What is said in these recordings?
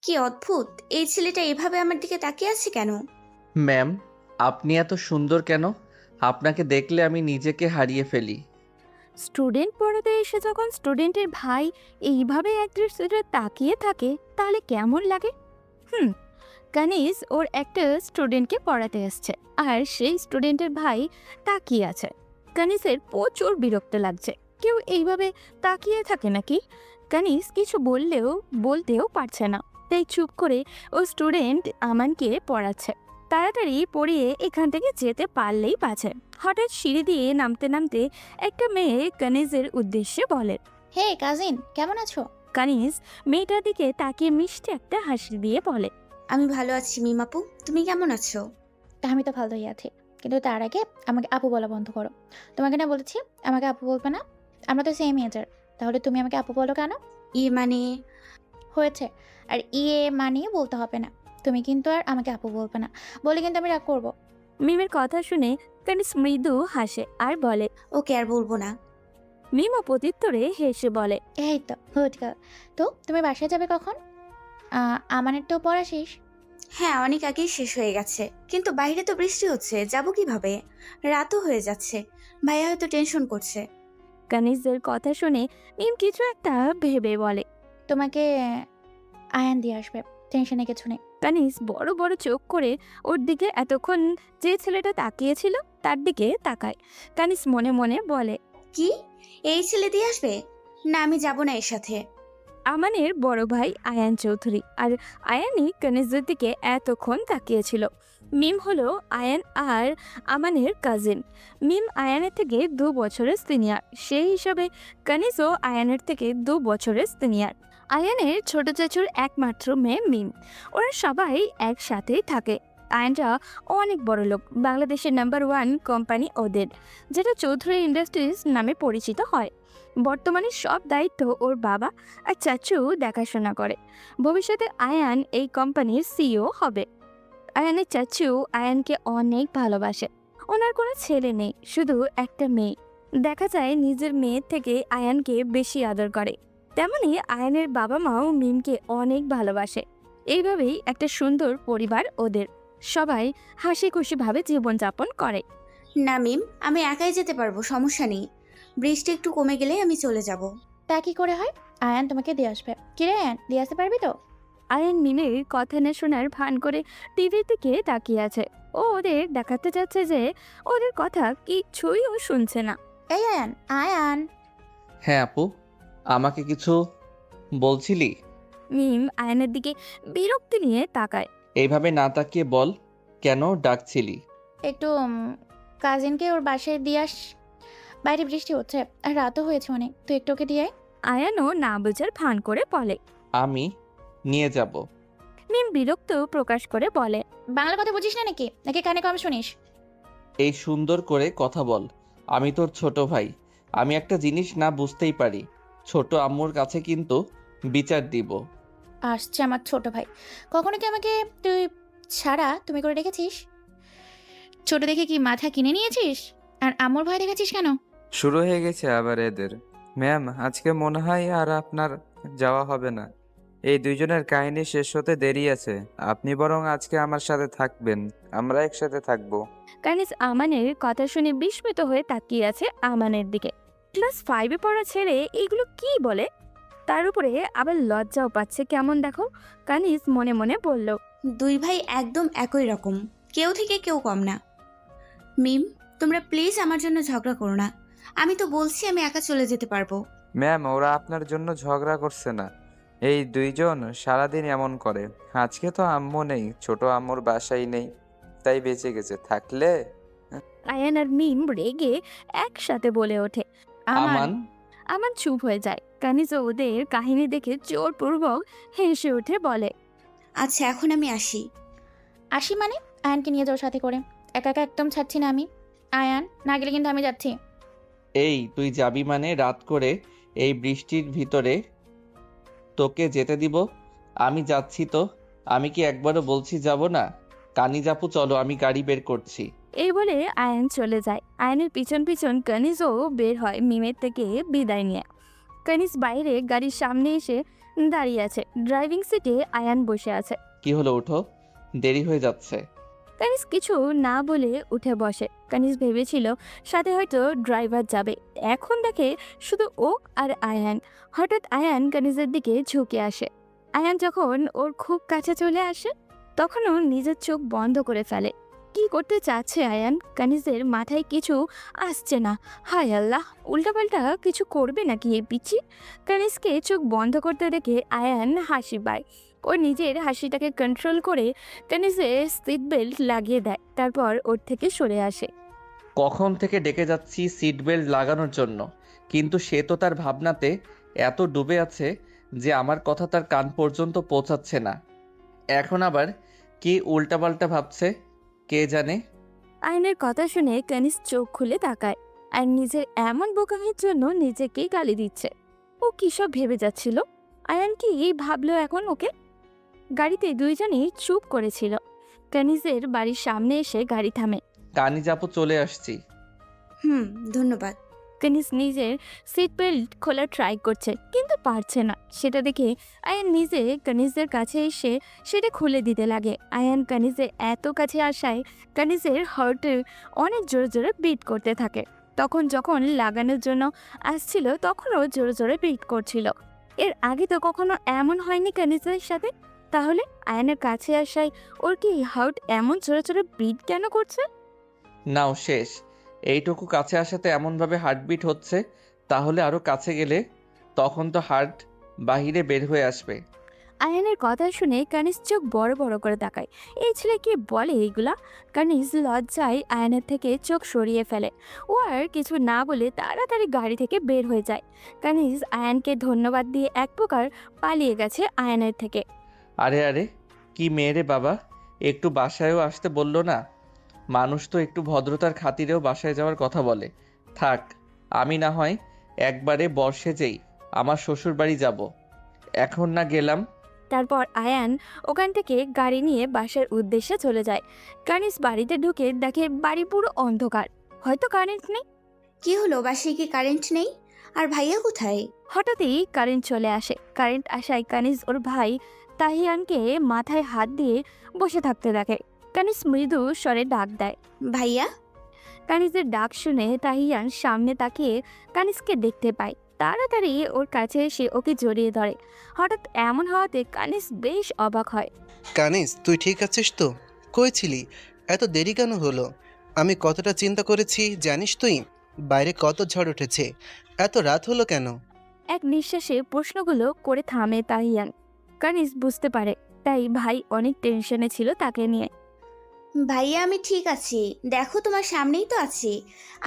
কি অদ্ভুত, এই ছেলেটা এভাবে আমার দিকে তাকিয়ে আছে কেন? ম্যাম, আপনি এত সুন্দর কেন? আপনাকে দেখলে আমি নিজেকে হারিয়ে ফেলি। স্টুডেন্ট পড়াতে এসে যখন স্টুডেন্টের ভাই এইভাবে একদৃষ্টিতে তাকিয়ে থাকে তাহলে কেমন লাগে? হুম কানিজ ওর একটা স্টুডেন্টকে পড়াতে আসছে আর সেই স্টুডেন্টের ভাই তাকিয়ে আছে। কানিজের প্রচুর বিরক্ত লাগছে। কেউ এইভাবে তাকিয়ে থাকে নাকি? কানিজ কিছু বলতেও পারছে না, তাই চুপ করে ও স্টুডেন্ট আমানকে পড়াচ্ছে। তাড়াতাড়ি পড়িয়ে এখান থেকে যেতে পারলেই বাঁচে। হঠাৎ সিঁড়ি দিয়ে নামতে নামতে একটা মেয়ে কানিজের উদ্দেশ্যে বলে। হে কাজিন, কেমন আছো? কানিজ মেয়েটার দিকে তাকিয়ে মিষ্টি একটা হাসি দিয়ে বলে। আমি ভালো আছি মিমাপু, তুমি কেমন আছো? আমি তো ভালোই আছি, কিন্তু তার আগে আমাকে আপু বলা বন্ধ করো। তোমাকে না বলেছি আমাকে আপু বলবে না? আমরা তো সেম এজের, তাহলে তুমি আমাকে আপু বলো কেন? মানে? হয়েছে। আর ইয়ে মানে বলতে হবে না। তুমি কিন্তু আর আমাকে আপু বলবে না, বলে কিন্তু আমি রাগ করবো। মিমের কথা শুনে কানিজ মৃদু হাসে আর বলে। ওকে, আর বলবো না। মিমও প্রত্যুত্তরে হেসে বলে। এই তো হুটকা। তো তুমি বাসায় যাবে কখন? আমানের তো পড়া শেষ। হ্যাঁ, অনেক আগেই শেষ হয়ে গেছে, কিন্তু বাইরে তো বৃষ্টি হচ্ছে, যাব কিভাবে? রাতও হয়ে যাচ্ছে, ভাইয়া হয়তো টেনশন করছে। কানিজের কথা শুনে মিম কিছু একটা ভেবে বলে। তোমাকে আয়ান দিয়ে আসবে, টেনশনে কিছু নেই। কানিজ বড় বড় চোখ করে ওর দিকে এতক্ষণ যে ছেলেটা তাকিয়েছিল তার দিকে তাকায়। কানিজ মনে মনে বলে। কি, এই ছেলে দিয়ে আসবে? না, আমি যাব না এর সাথে। আমানের বড় ভাই আয়ান চৌধুরী, আর আয়ানই কানিজের দিকে এতক্ষণ তাকিয়েছিল। মিম হলো আয়ান আর আমানের কাজিন। মিম আয়ানের থেকে 2 বছরের সিনিয়র, সেই হিসাবে কানিজও আয়ানের থেকে 2 বছরের সিনিয়র। আয়ানের ছোট চাচুর একমাত্র মেয়ে মিম। ওরা সবাই একসাথেই থাকে। আয়ানটা অনেক বড় লোক, বাংলাদেশের নাম্বার 1 কোম্পানি ওদের, যেটা চৌধুরী ইন্ডাস্ট্রিজ নামে পরিচিত হয়। বর্তমানে সব দায়িত্ব ওর বাবা আর চাচু দেখাশোনা করে। ভবিষ্যতে আয়ান এই কোম্পানির সিইও হবে। আয়ানের চাচু আয়ানকে অনেক ভালোবাসে। ওনার কোনো ছেলে নেই, শুধু একটা মেয়ে। দেখা যায় নিজের মেয়ের থেকে আয়ানকে বেশি আদর করে। তেমনি আয়ানের বাবা মাও মিমকে অনেক ভালোবাসে। এইভাবেই একটা সুন্দর পরিবার ওদের। সবাই হাসি খুশিভাবে জীবনযাপন করে। না মিম, আমি একাই যেতে পারবো, সমস্যা নেই। বৃষ্টি একটু কমে গেলে আমি চলে যাব। তা কি করে হয়? আয়ান তোমাকে দিয়ে আসবে। কিরে আয়ান, দিয়ে আসতে পারবি তো? আয়ান মিমের কথা না শোনার ভান করে টিভির দিকে তাকিয়ে আছে। ও ওদের দেখাতে যাচ্ছে যে ওদের কথা কিছুই ও শুনছে না। এই আয়ান, আয়ান। হ্যাঁ আপু, আমাকে কিছু বলছিলি? মিম আয়ানের দিকে বিরক্তি নিয়ে তাকায়। এইভাবে না তাকিয়ে বল, কেন ডাকছিলি? একটু কাজিনকে ওর বাসায় দিয়ে আস। বাইরে বৃষ্টি হচ্ছে আর রাতও হয়েছে অনেক, তুই একটু ওকে দিয়ে আয়। আয়ানও না বোঝার ভান করে বলে। আমি নিয়ে যাব। মিম বিরক্ত প্রকাশ করে বলে। বাংলা কথা বুঝিস না নাকি, নাকি কানে কম শুনিস? এই সুন্দর করে কথা বল। আমি তোর ছোট ভাই, আমি একটা জিনিস না বুঝতেই পারি। ছোট আম্মুর কাছে কিন্তু বিচার দিব। আসছে আমার ছোট ভাই। কখনো কি আমাকে তুই ছাড়া তুমি করে রেখেছিস? ছোট দেখে কি মাথা কিনে নিয়েছিস? আর আম্মুর ভয় দেখাচ্ছিস কেন? শুরু হয়ে গেছে আবার এদের। ম্যাম, আজকে মনে হয় আর আপনার যাওয়া হবে না। এই দুইজনের কাহিনী শেষ হতে দেরি আছে। আপনি বরং আজকে আমার সাথে থাকবেন, আমরা একসাথে থাকবো। কানিজ আমানের কথা শুনে বিস্মিত হয়ে তাকিয়ে আছে আমানের দিকে। ক্লাস 5-এ পড়া ছেলে এইগুলো কি বলে? তার উপরে আবার লজ্জাও পাচ্ছে কেমন দেখো। কানিজ মনে মনে বলল। দুই ভাই একদম একই রকম, কেউ থেকে কেউ কম না। মিম, তোমরা প্লিজ আমার জন্য ঝগড়া করো না। আমি তো বলছি আমি একা চলে যেতে পারবো। ম্যাম, ওরা আপনার জন্য ঝগড়া করছে না। এই দুইজন সারাদিন এমন করে। আজকে তো আম্মু নেই, ছোট আম্মুর বাসায় নেই, তাই বেঁচে গেছে। থাকলে আয়ান আর মিম রেগে একসাথে বলে ওঠে। আমান, আমান চুপ হয়ে যায়। কানিজ ওদের কাহিনী দেখে জোরপূর্বক হেসে উঠে বলে। আচ্ছা, এখন আমি আসি। আসি মানে? আয়ানকে নিয়ে যাও সাথে করে। একা একা একদম ছাড়ছি না আমি। আয়ান না গেলে কিন্তু আমি যাচ্ছি। এই তুই যাবি মানে রাত করে এই বৃষ্টির ভিতরে তোকে যেতে দিব? আমি যাচ্ছি তো। আমি কি একবারও বলছি যাব না? কানি জাপু, চলো, আমি গাড়ি বের করছি। এই বলে আয়ান চলে যায়। আয়ানের পিছন পিছন কানিজও বের হয় মিমের থেকে বিদায় নিয়ে। কানিজ বাইরে গাড়ির সামনে এসে দাঁড়িয়ে আছে। ড্রাইভিং সিটে আয়ান বসে আছে। কি হলো, ওঠো, দেরি হয়ে যাচ্ছে। কানিজ কিছু না বলে উঠে বসে। কানিজ ভেবেছিল সাথে হয়তো ড্রাইভার যাবে, এখন দেখে শুধু ও আর আয়ান। হঠাৎ আয়ান কানিজের দিকে ঝুঁকে আসে। আয়ান যখন ওর খুব কাছে চলে আসে তখন ও নিজের চোখ বন্ধ করে ফেলে। কি করতে চাচ্ছে আয়ান? কানিজের মাথায় কিছু আসছে না। হায় আল্লাহ, উল্টাপাল্টা কিছু করবে নাকি এই পিচ্ছি? কানিজকে চোখ বন্ধ করতে দেখে আয়ান হাসি পায়। ও নিজের হাসিটাকে কন্ট্রোল করে কানিজে সিট বেল্ট লাগিয়ে দেয়, তারপর ওর থেকে সরে আসে। কখন থেকে ডেকে যাচ্ছি সিট বেল্ট লাগানোর জন্য, কিন্তু সে তো তার ভাবনাতে এত ডুবে আছে যে আমার কথা তার কান পর্যন্ত পৌঁছাচ্ছে না। এখন আবার কি উল্টাপাল্টা ভাবছে কে জানে। আয়নের কথা শুনে কানিজ চোখ খুলে তাকায় আর নিজের এমন বোকামির জন্য নিজেকেই গালি দিচ্ছে। ও কী সব ভেবে যাচ্ছিল? আয়ান কি ভাবলো এখন ওকে? গাড়িতে দুইজনেই চুপ করেছিল। কানিজের বাড়ির সামনে এসে গাড়ি থামে। কানি যাপু, চলে আসছি। ধন্যবাদ। কানিজ নিজের সিট বেল্ট খোলার ট্রাই করছে কিন্তু পারছে না। সেটা দেখে আয়ান নিজে কানিজের কাছে এসে সেটা খুলে দিতে লাগে। আয়ান কানিজের এত কাছে আসায় কানিজের হার্টে অনেক জোরে জোরে বিট করতে থাকে। তখন যখন লাগানোর জন্য আসছিল তখনও জোরে জোরে বিট করছিল। এর আগে তো কখনো এমন হয়নি কানিজের সাথে। তাহলে আয়ানের কাছে আসায় ওর কি হার্ট এমন জোরে জোরে বিট কেন করছে? নাও শেষ। এইটুকু কাছে আসাতে এমনভাবে হার্টবিট হচ্ছে, তাহলে আরও কাছে গেলে তখন তো হার্ট বাহিরে বের হয়ে আসবে। আয়ানের কথা শুনে কানিজ চোখ বড় বড় করে তাকায়। এই ছেলে কি বলে এইগুলা? কানিজ লজ্জায় আয়ানের থেকে চোখ সরিয়ে ফেলে। ও আর কিছু না বলে তাড়াতাড়ি গাড়ি থেকে বের হয়ে যায়। কানিজ আয়ানকে ধন্যবাদ দিয়ে এক প্রকার পালিয়ে গেছে আয়ানের থেকে। আরে আরে, কি মেয়েরে বাবা, একটু বাসায়ও আসতে বললো না? মানুষ তো একটু ভদ্রতার খাতিরেও বাসায় যাওয়ার কথা বলে। থাক, আমি না হয় একবারে বর্ষে যেই আমার শ্বশুর বাড়ি যাব, এখন না গেলাম। তারপর আয়ান ওখান থেকে গাড়ি নিয়ে বাসার উদ্দেশ্যে চলে যায়। কানিজ বাড়িতে ঢুকে দেখে বাড়ি পুরো অন্ধকার, হয়তো কারেন্ট নেই। কি হলো, বাসায় কি কারেন্ট নেই? আর ভাইয়া কোথায়? হঠাৎই কারেন্ট চলে আসে। কারেন্ট আসায় কানিজ ওর ভাই তাহিয়ানকে মাথায় হাত দিয়ে বসে থাকতে দেখে। কানিজ মৃদু স্বরে ডাক দেয়। ভাইয়া? কানিজের ডাক শুনে তাহিয়ান সামনে তাকিয়ে কানিজকে দেখতে পায়। তাড়াতাড়ি ওর কাছে এসে ওকে জড়িয়ে ধরে। হঠাৎ এমন হওয়াতে কানিজ বেশ অবাক হয়। কানিজ, তুই ঠিক আছিস তো? কই ছিলি? এত দেরি কেন হলো? আমি কতটা চিন্তা করেছি জানিস তুই? বাইরে কত ঝড় উঠেছে, এত রাত হলো কেন? এক নিঃশ্বাসে প্রশ্নগুলো করে থামে তাহিয়ান। কানিজ বুঝতে পারে তাই ভাই অনেক টেনশনে ছিল তাকে নিয়ে। ভাইয়া আমি ঠিক আছি, দেখো তোমার সামনেই তো আছি।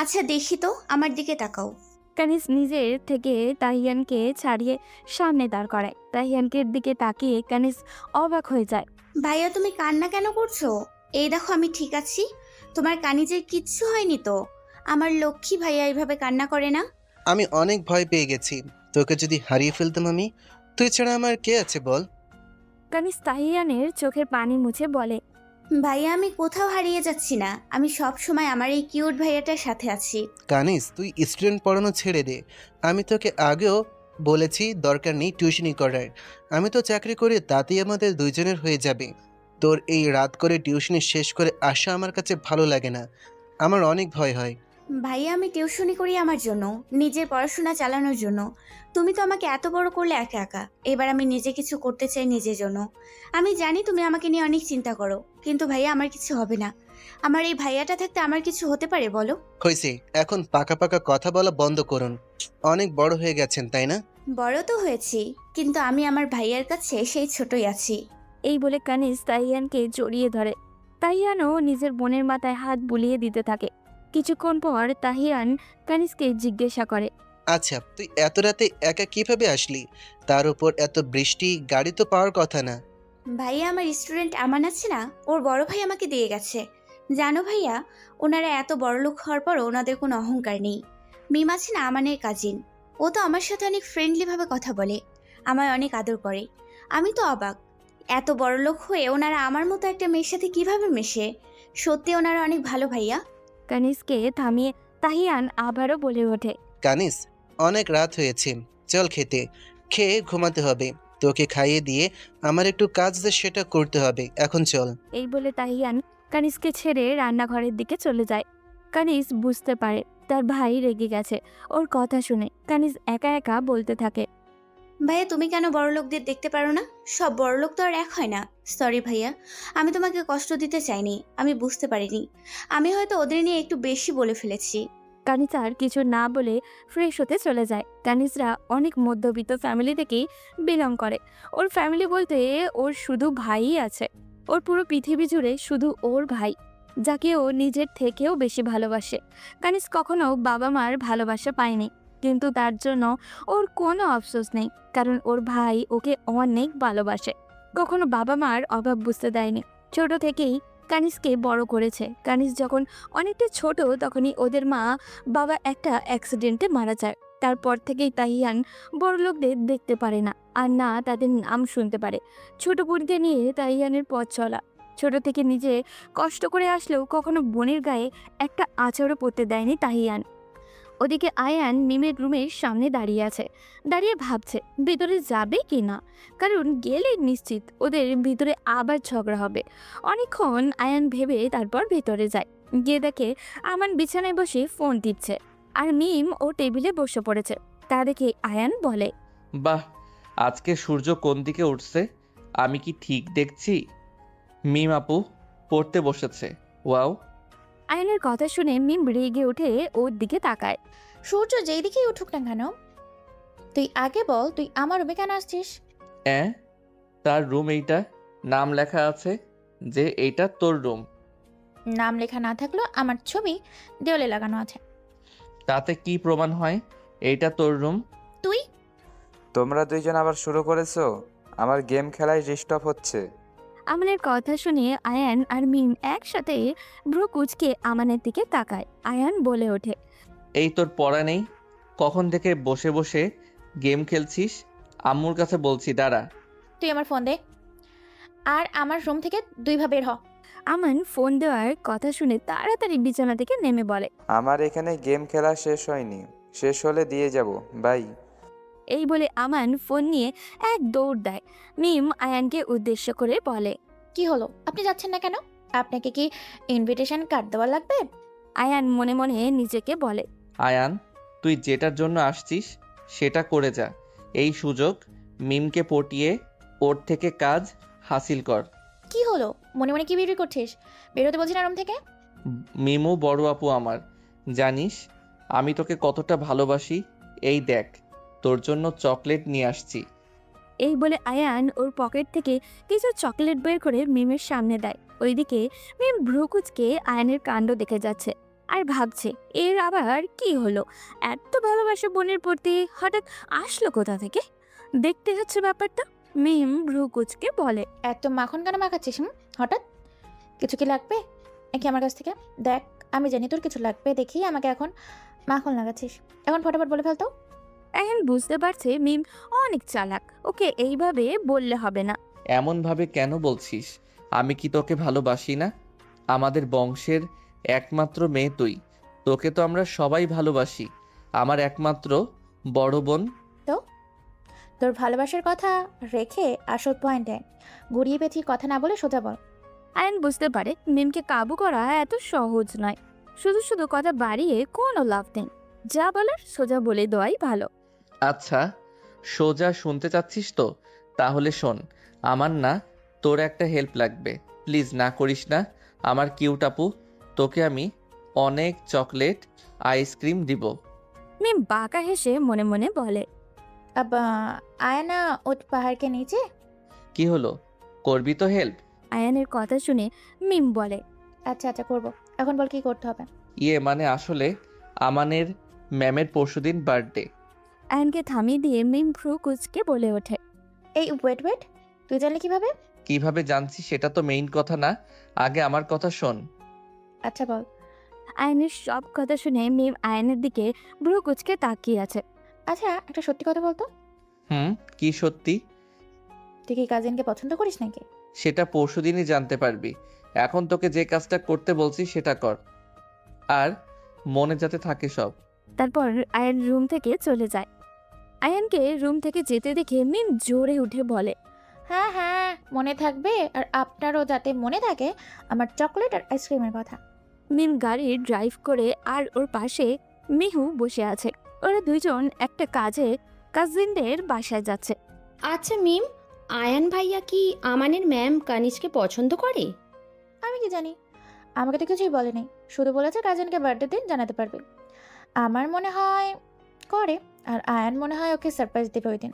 আচ্ছা দেখি তো, আমার দিকে তাকাও। কানিজ নিজের থেকে তাহিয়ানকে ছাড়িয়ে সামনে দাঁড় করায়। তাহিয়ানকে দিকে তাকিয়ে কানিজ অবাক হয়ে যায়। ভাইয়া তুমি কান্না কেন করছো? এই দেখো আমি ঠিক আছি, তোমার কানিজের কিচ্ছু হয়নি তো? আমার লক্ষ্মী ভাইয়া এইভাবে কান্না করে না। আমি অনেক ভয় পেয়ে গেছি। তোকে যদি হারিয়ে ফেলতাম আমি, তুই ছাড়া আমার কে আছে বল? কানিজ তাহিয়ানের চোখের পানি মুছে বলে। ভাইয়া আমি কোথাও হারিয়ে যাচ্ছি না, আমি সব সময় আমার এই কিউট ভাইয়াটার সাথে আছি। কানিজ, তুই স্টুডেন্ট পড়ানো ছেড়ে দে। আমি তোকে আগেও বলেছি দরকার নেই টিউশনি করার। আমি তো চাকরি করি, তাতেই আমাদের দুইজনের হয়ে যাবে। তোর এই রাত করে টিউশনি শেষ করে আসা আমার কাছে ভালো লাগে না। আমার অনেক ভয় হয়। ভাইয়া আমি টিউশনি করি আমার জন্য, নিজের পড়াশোনা চালানোর জন্য। তুমি তো আমাকে এত বড় করলে একা একা, এবার আমি নিজে কিছু করতে চাই নিজের জন্য। আমি জানি তুমি আমাকে নিয়ে অনেক চিন্তা করো, কিন্তু ভাইয়া আমার কিছু হবে না। আমার এই ভাইয়াটা থাকতে আমার কিছু হতে পারে বলো? হয়েছে, এখন পাকা পাকা কথা বলা বন্ধ করুন। অনেক বড় হয়ে গেছেন তাই না? বড় তো হয়েছি, কিন্তু আমি আমার ভাইয়ার কাছে সেই ছোটই আছি। এই বলে কানিজ তাহিয়ানকে জড়িয়ে ধরে। তাহিয়ানও নিজের বোনের মাথায় হাত বুলিয়ে দিতে থাকে। কিছুক্ষণ পর তাহিয়ান কানিজকে জিজ্ঞাসা করে। আচ্ছা, তুই এত রাতে একা কিভাবে আসলি? তার উপর এত বৃষ্টি, গাড়ি তো পাওয়ার কথা না। ভাইয়া আমার স্টুডেন্ট আমান আছে না, ওর বড় ভাই আমাকে দিয়ে গেছে। জানো ভাইয়া, ওনারা এত বড়লোক হওয়ার পরও ওনাদের কোনো অহংকার নেই। মিম আছে না আমানের কাজিন, ও তো আমার সাথে অনেক ফ্রেন্ডলিভাবে কথা বলে, আমায় অনেক আদর করে। আমি তো অবাক, এত বড়লোক হয়ে ওনারা আমার মতো একটা মেয়ের সাথে কিভাবে মেশে। সত্যি ওনারা অনেক ভালো ভাইয়া। কানিজকে থামিয়ে তাহিয়ান আবারও বলে ওঠে। কানিস, অনেক রাত হয়েছে, চল খেতে। খেয়ে ঘুমাতে হবে। তোকে খাইয়ে দিয়ে আমার একটু কাজ আছে, সেটা করতে হবে। এখন চল। এই বলে তাহিয়ান কানিজকে ছেড়ে রান্নাঘরের দিকে চলে যায়। কানিজ বুঝতে পারে তার ভাই রেগে গেছে। ওর কথা শুনে কানিজ একা একা বলতে থাকে, ভাইয়া তুমি কেন বড়লোকদের দেখতে পারো না? সব বড়লোক তো আর এক হয় না। সরি ভাইয়া, আমি তোমাকে কষ্ট দিতে চাইনি, আমি বুঝতে পারিনি। আমি হয়তো ওদের নিয়ে একটু বেশি বলে ফেলেছি। কানিজ আর কিছু না বলে ফ্রেশ হতে চলে যায়। কানিজরা অনেক মধ্যবিত্ত ফ্যামিলি থেকেই বিলং করে। ওর ফ্যামিলি বলতে ওর শুধু ভাইই আছে। ওর পুরো পৃথিবী জুড়ে শুধু ওর ভাই, যাকে ও নিজের থেকেও বেশি ভালোবাসে। কানিজ কখনো বাবা মার ভালোবাসা পায়নি, কিন্তু তার জন্য ওর কোনো আফসোস নেই, কারণ ওর ভাই ওকে অনেক ভালোবাসে। কখনো বাবা মার অভাব বুঝতে দেয়নি। ছোট থেকেই কানিজকে বড় করেছে। কানিজ যখন অনেকটা ছোট তখনই ওদের মা বাবা একটা অ্যাক্সিডেন্টে মারা যায়। তারপর থেকেই তাহিয়ান বড়লোকদের দেখতে পারে না, আর না তাদের নাম শুনতে পারে। ছোট বোনকে নিয়ে তাহিয়ানের পথ চলা। ছোট থেকে নিজে কষ্ট করে আসলেও কখনো বোনের গায়ে একটা আঁচড়ও পড়তে দেয়নি তাহিয়ান। ওদিকে আয়ান মিমের রুমের সামনে দাঁড়িয়ে আছে, দাঁড়িয়ে ভাবছে ভিতরে যাবে কি না, কারণ গেলে নিশ্চিত ওদের ভিতরে আবার ঝগড়া হবে। অনেকক্ষণ আয়ান ভেবে তারপর ভেতরে যায়। গিয়ে দেখে আমান বিছানায় বসে ফোন টিপছে, আর মিম ও টেবিলে বসে পড়েছে। তা দেখে আয়ান বলে, বাহ, আজকে সূর্য কোন দিকে উঠছে? আমি কি ঠিক দেখছি? মিম আপু পড়তে বসেছে। ওয়াও। আয়ানের কথা শুনে মিম রেগে উঠে ওর দিকে তাকায়। সূর্য যেই দিকেই উঠুক না কেন, তুই আগে বল তুই আমার রুমে কেন আসছিস? তার রুম এইটা, নাম লেখা আছে যে এইটা তোর রুম। নাম লেখা না থাকলেও আমার ছবি দেওয়ালে লাগানো আছে। তাতে কি প্রমাণ হয় এইটা তোর রুম? তুই তোমরা দুইজন আবার শুরু করেছো? আমার গেম খেলায় ডিস্টার্ব হচ্ছে। আমানের কথা শুনে আয়ান আর মিম একসাথে ভ্রু কুচকে আমানের দিকে তাকায়। আয়ান বলে ওঠে, এই তোর পড়া নেই? কখন থেকে বসে বসে গেম খেলছিস? আম্মুর কাছে বলছি, দাঁড়া। তুই আমার ফোন দে, আর আমার রুম থেকে 2 ভাবে বের হ। আমান ফোন দেওয়ার কথা শুনে তাড়াতাড়ি বিছানা থেকে নেমে বলে, আমার এখানে গেম খেলা শেষ হয়নি, শেষ হলে দিয়ে যাব। বাই। এই বলে আমান ফোন নিয়ে এক দৌড় দেয়। মিম আয়ানকে উদ্দেশ্য করে বলে, কি হলো, আপনি যাচ্ছেন না কেন? আপনাকে কি ইনভিটেশন কার্ড দেওয়া লাগবে? আয়ান মনে মনে নিজেকে বলে, আয়ান, তুই যেটার জন্য আসছিস সেটা করে যা। এই সুযোগ মিমকে পটিয়ে ওর থেকে কাজ হাসিল কর। কি হলো, মনে মনে কি বিড়ি করছিস? বেরোতে বলছি না রুম থেকে। মিমু বড় আপু আমার, জানিস আমি তোকে কতটা ভালোবাসি। এই দেখ, তোর জন্য চকলেট নিয়ে আসছি। এই বলে আয়ান ওর পকেট থেকে কিছু চকলেট বের করে মিমের সামনে দেয়। ওইদিকে মিম ভ্রুকুচকে আয়ানের কাণ্ড দেখে যাচ্ছে আর ভাবছে এর আবার কি হলো, এত ভালোবাসা বোনের প্রতি হঠাৎ আসলো কোথা থেকে। দেখতে হচ্ছে ব্যাপারটা। মিম ভ্রুকুচকে বলে, এত মাখন কেন মাখাচ্ছিস? হঠাৎ কিছু কি লাগবে নাকি আমার কাছ থেকে? দেখ, আমি জানি তোর কিছু লাগবে, দেখি আমাকে এখন মাখন লাগাচ্ছিস। এখন ফটাফট বলে ফেলতো। আয়ান বুঝতে পারছে মিম অনেক চালাক, ওকে এইভাবে বললে হবে না। এমনভাবে কেন বলছিস? আমি কি তোকে ভালোবাসি না? আমাদের বংশের একমাত্র মেয়ে তুই, তোকে তো আমরা সবাই ভালোবাসি। আমার একমাত্র বড় বোন। তো তোর ভালোবাসার কথা রেখে আসল পয়েন্টে ঘুরিয়ে পেঁচিয়ে কথা না বলে সোজা বল। আয়ান বুঝতে পারে মিমকে কাবু করা এত সহজ নয়। শুধু শুধু কথা বাড়িয়ে কোনো লাভ নেই, যা বলার সোজা বলে দেওয়াই ভালো। আচ্ছা, সোজা শুনতে চাচ্ছিস তো? তাহলে শোন, আমার না তোর একটা হেল্প লাগবে। প্লিজ না করিস না আমার কিউট আপু। তোকে আমি অনেক চকলেট আইসক্রিম দিব। মিম বাঁকা হেসে মনে মনে বলে, अब आया ना उठ पहाड़ के नीचे। কি হলো, করবি তো হেল্প? আয়ানের কথা শুনে মিম বলে, আচ্ছা আচ্ছা করবো, এখন বল কি করতে হবে। মানে আসলে আমানের ম্যামের পরশুদিন বার্থডে। আয়ানকে থামিয়ে দিয়ে মিম ভ্রু কুচকে বলে ওঠে, এই ওয়েট ওয়েট, তুই জানলি কিভাবে? কিভাবে জানছি সেটা তো মেইন কথা না, আগে আমার কথা শোন। আচ্ছা বল। আয়ানের সব কথা শুনে মিম আয়ানের দিকে ভ্রু কুচকে তাকিয়ে আছে। আচ্ছা একটা সত্যি কথা বলতো, কি সত্যি? তুই কি কাজিনকে পছন্দ করিস নাকি? সেটা পরশুদিনই জানতে পারবি। এখন তোকে যে কাজটা করতে বলছি সেটা কর, আর মনে যাতে থাকে সব। তারপর আয়ান রুম থেকে চলে যায়। আয়ানকে রুম থেকে যেতে দেখে মিম জোরে উঠে বলে, হ্যাঁ হ্যাঁ, মনে থাকবে। আর আপনারও যাতে মনে থাকে আমার চকলেট আর আইসক্রিমের কথা। মিম গাড়ি ড্রাইভ করে আর ওর পাশে মিহু বসে আছে। ওরা দুইজন একটা কাজে কাজিনদের বাসায় যাচ্ছে। আচ্ছা মিম, আয়ান ভাইয়া কি আমানের ম্যাম কানিজকে পছন্দ করে? আমি কি জানি, আমাকে তো কিছুই বলেনি, শুধু বলেছে কাজিনকে বার্থডে দিন জানাতে পারবে। আমার মনে হয় করে, আর আয়ান মনে হয় ওকে সারপ্রাইজ দেবে ওই দিন।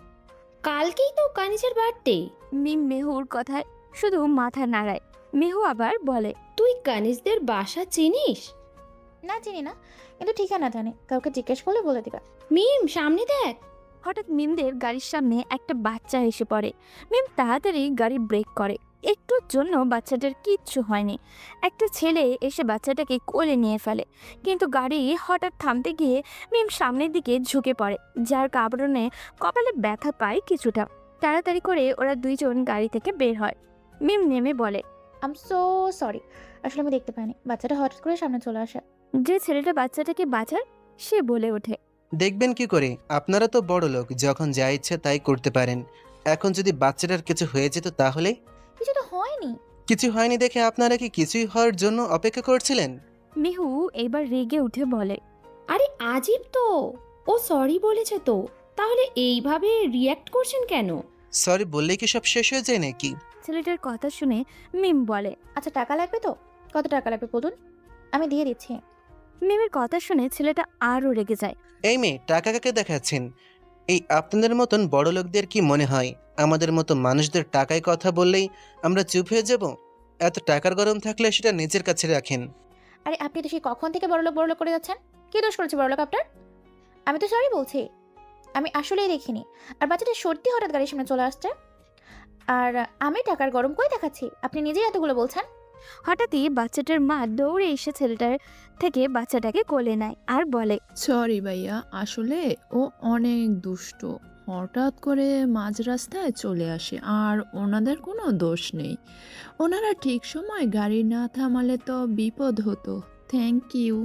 কালকেই তো কানিজের বার্থডে। মিম মেহুর কথায় শুধু মাথা নাড়ায়। মেহু আবার বলে, তুই কানিজদের বাসা চিনিস? না চিনি না, কিন্তু ঠিকানা জানি, কাউকে জিজ্ঞেস করলে বলে দিবা। মিম সামনে দেখ। হঠাৎ মিমদের গাড়ির সামনে একটা বাচ্চা এসে পড়ে। মিম তাড়াতাড়ি গাড়ি ব্রেক করে। একটুর জন্য বাচ্চাটার কিচ্ছু হয়নি। একটা ছেলে এসে বাচ্চাটাকে কোলে নিয়ে ফেলে, কিন্তু গাড়ি হঠাৎ থামতে গিয়ে মিম সামনের দিকে ঝুঁকে পড়ে, যার কারণে কপালে ব্যথা পায় কিছুটা। তাড়াতাড়ি করে ওরা দুইজন গাড়ি থেকে বের হয়। মিম নেমে বলে, আম সো সরি, আসলে আমি দেখতে পাইনি, বাচ্চাটা হঠাৎ করে সামনে চলে আসে। যে ছেলেটা বাচ্চাটাকে বাঁচার সে বলে ওঠে, দেখবেন কি করে, আপনারা তো বড় লোক, যখন যা ইচ্ছে তাই করতে পারেন। এখন যদি বাচ্চাটার কিছু হয়ে যেত তাহলে? কিছু তো হয়নি। কিছু হয়নি দেখে আপনারা কি কিছুই হওয়ার জন্য অপেক্ষা করছিলেন? মিহু এবার রেগে উঠে বলে, আরে আজীব তো, ও সরি বলেছে তো, তাহলে এইভাবে রিয়্যাক্ট করছেন কেন? সরি বললেই কি সব শেষ হয়ে যায় নাকি? ছেলেটার কথা শুনে মিম বলে, আচ্ছা টাকা লাগবে তো? কত টাকা লাগবে বলুন, আমি দিয়ে দিচ্ছি। মিমের কথা শুনে ছেলেটা আরও রেগে যায়। এই মেয়ে, টাকা কাকে দেখাচ্ছেন? এই আপনাদের মতন বড় লোকদের কি মনে হয় আমাদের মতো মানুষদের টাকায় কথা বললেই আমরা চুপ হয়ে যাব? এত টাকার গরম থাকলে সেটা নিজের কাছে রাখেন। আরে আপনি তো সেই কখন থেকে বড়লোক করে যাচ্ছেন? কি দোষ করেছে বড়লোক আপনার? আমি তো সরি বলছি, আমি আসলেই দেখিনি। আর বাচ্চাটা সত্যি হঠাৎ গাড়ির সামনে চলে আসছে, আর আমি টাকার গরম কই দেখাচ্ছি? আপনি নিজেই এতগুলো বলছেন। হঠাৎই বাচ্চাটার মা দৌড়ে এসে ছেলেটার থেকে বাচ্চাটাকে কোলে নেয় আর বলে, সরি ভাইয়া, আসলে ও অনেক দুষ্ট, হঠাৎ করে মাঝ রাস্তায় চলে আসে আর ওনাদের কোনো দোষ নেই। ওনারা ঠিক সময় গাড়ি না থামালে তো বিপদ হতো। Thank you.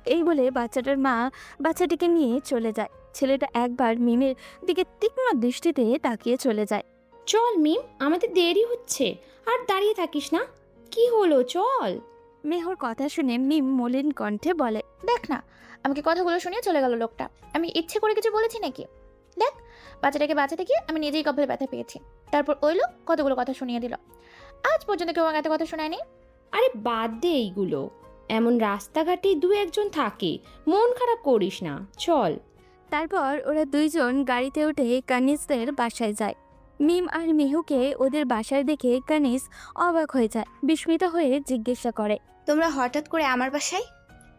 এই বলে বাচ্চাটার মা বাচ্চাটিকে নিয়ে চলে যায়। ছেলেটা একবার মিমের দিকে তীক্ষ্ণ দৃষ্টিতে তাকিয়ে চলে যায়। চল মিম, আমাদের দেরি হচ্ছে, আর দাঁড়িয়ে থাকিস না। কি হলো, চল। মেহুর কথা শুনে মিম মলিন কণ্ঠে বলে, দেখ না, আমাকে কথাগুলো শুনিয়ে চলে গেল লোকটা। আমি ইচ্ছে করে কিছু বলেছি নাকি? দেখ, বাচ্চাটাকে বাঁচাতে গিয়ে আমি নিজেই কপালে ব্যথা পেয়েছি, তারপর ওই লোক কতগুলো কথা শুনিয়ে দিল। আজ পর্যন্ত কেউ আমাকে এত কথা শোনায়নি। আরে বাদ দে এইগুলো, এমন রাস্তাঘাটে দু একজন থাকে, মন খারাপ করিস না, চল। তারপর ওরা দুইজন গাড়িতে উঠে কানিসদের বাসায় যায়। মিম আর মিহুকে ওদের বাসায় দেখে কানিস অবাক হয়ে যায়। বিস্মিত হয়ে জিজ্ঞাসা করে, তোমরা হঠাৎ করে আমার বাসায়?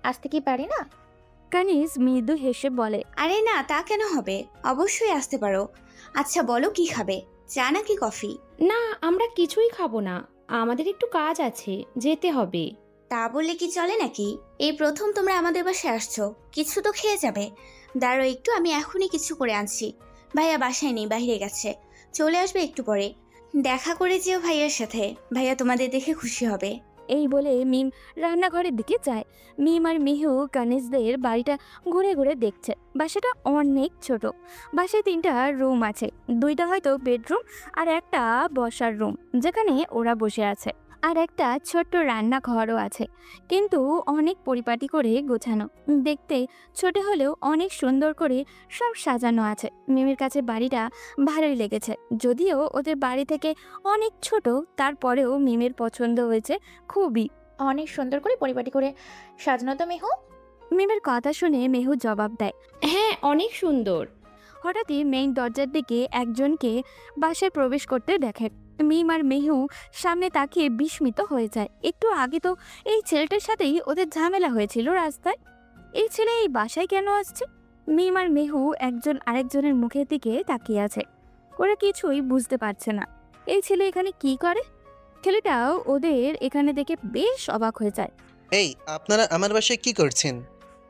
আসতে কি পারি না? কানিস মৃদু হেসে বলে, আরে না, তা কেন হবে, অবশ্যই আসতে পারো। আচ্ছা বলো কি খাবে, চা নাকি কফি? না, আমরা কিছুই খাবো না, আমাদের একটু কাজ আছে, যেতে হবে। তা বললে কি চলে নাকি? এই প্রথম তোমরা আমাদের বাসায় আসছো, কিছু তো খেয়ে যাবে। দাঁড়ো একটু, আমি এখনই কিছু করে আনছি। ভাইয়া বাসায় নেই, বাইরে গেছে, চলে আসবে একটু পরে। দেখা করে যেও ভাইয়ার সাথে, ভাইয়া তোমাদের দেখে খুশি হবে। এই বলে মিম রান্নাঘরের দিকে যায়। মিম আর মিহু কানিসদের বাড়িটা ঘুরে ঘুরে দেখছে। বাসাটা অনেক ছোট। বাসায় 3টা রুম আছে, 2টা হয়তো বেডরুম আর একটা বসার রুম যেখানে ওরা বসে আছে, আর একটা ছোট্ট রান্নাঘরও আছে, কিন্তু অনেক পরিপাটি করে গোছানো। দেখতে ছোট হলেও অনেক সুন্দর করে সব সাজানো আছে। মিমের কাছে বাড়িটা ভালোই লেগেছে, যদিও ওদের বাড়ি থেকে অনেক ছোট, তারপরেও মিমের পছন্দ হয়েছে খুবই। অনেক সুন্দর করে পরিপাটি করে সাজানো তো মেহু। মিমের কথা শুনে মেহু জবাব দেয়, হ্যাঁ, অনেক সুন্দর। হঠাৎই মেইন দরজার দিকে একজনকে বাসায় প্রবেশ করতে দেখে। মিম আর মেহু সামনে তাকিয়ে বিস্মিত হয়ে যায়। একটু আগে তো এই ছেলেটার সাথেই ওদের ঝামেলা হয়েছিল রাস্তায়। এই ছেলে এই বাসায় কেন আসছে? মিম আর মেহু একজন আরেকজনের মুখের দিকে তাকিয়ে আছে। ওরা কিছুই বুঝতে পারছে না এই ছেলে এখানে কি করে। ছেলেটাও ওদের এখানে দেখে বেশ অবাক হয়ে যায়। এই, আপনারা আমার বাসায় কি করছেন?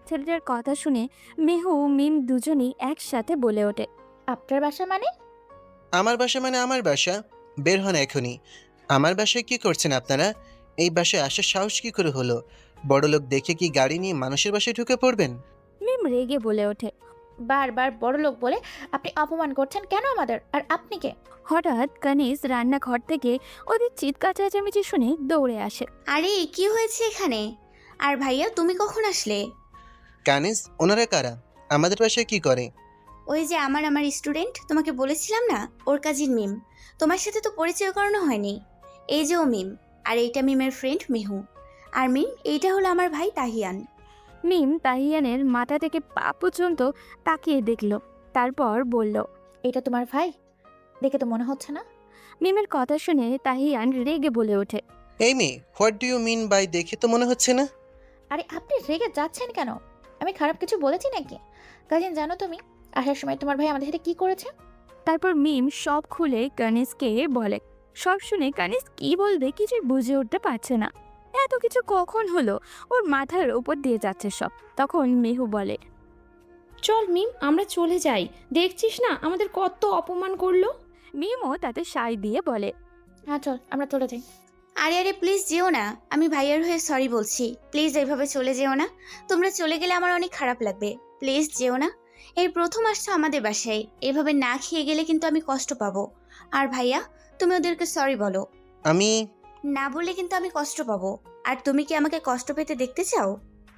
ছেলেটার কথা শুনে মেহু মিম দুজনেই একসাথে বলে ওঠে, আপনার বাসা মানে? আমার বাসা মানে আমার বাসা? বের হন এখনই। আমার বাসায় কি করছেন আপনারা? এই বাসায় আসার সাহস কি করে হলো? বড় লোক দেখে কি গাড়ি নিয়ে মানুষের বাসায় ঢুকে পড়বেন? মিম রেগে বলে ওঠে, বারবার বড়লোক বলে আপনি অপমান করছেন কেন আমাদের? আর আপনি কে? হঠাৎ কানিজ রান্নাঘর থেকে ওদের চিৎকার চেঁচামেচি শুনে দৌড়ে আসে। আরে কি হয়েছে এখানে? আর ভাইয়া তুমি কখন আসলে? কানিজ, ওনারা কারা? আমাদের বাসায় কি করে? ওই যে আমার স্টুডেন্ট, তোমাকে বলেছিলাম না, ওর কাজিন মিম। তোমার সাথে তো পরিচয় করানো হয়নি। এই যে ও মিম, আর এইটা মিমের ফ্রেন্ড মিহু। আর মিম, এইটা হলো আমার ভাই তাহিয়ান। মিম তাহিয়ানের মাথা থেকে পা পর্যন্ত তাকিয়ে দেখলো, তারপর বলল, এটা তোমার ভাই? দেখে তো মনে হচ্ছে না। মিমের কথা শুনে তাহিয়ান রেগে বলে ওঠে, এই মেয়ে, what do you mean by দেখে তো মনে হচ্ছে না? আরে আপনি রেগে যাচ্ছেন কেন? আমি খারাপ কিছু বলেছি নাকি? কাজিন, জানো তুমি আসার সময় তোমার ভাই আমাদের সাথে কি করেছে? তারপর মিম সব খুলে কানিজকে বলে। সব শুনে কানিজ কি বলবে কিছুই বুঝে উঠতে পারছে না। এত কিছু কখন হলো, ওর মাথার উপর দিয়ে যাচ্ছে সব। তখন মেহু বলে, চল মিম, আমরা চলে যাই। দেখছিস না আমাদের কত অপমান করলো। মিমও তাতে সায় দিয়ে বলে, হ্যাঁ চল, আমরা চলে যাই। আরে আরে প্লিজ যেও না, আমি ভাইয়ার হয়ে সরি বলছি। প্লিজ এইভাবে চলে যেও না। তোমরা চলে গেলে আমার অনেক খারাপ লাগবে। প্লিজ যেও না। এই প্রথম আসছো আমাদের বাসায়, এভাবে না খেয়ে গেলে কিন্তু আমি কষ্ট পাবো। আর ভাইয়া, তুমি ওদেরকে সরি বলো। আমি না বললে কিন্তু আমি কষ্ট পাবো। আর তুমি কি আমাকে কষ্ট পেতে দেখতে চাও?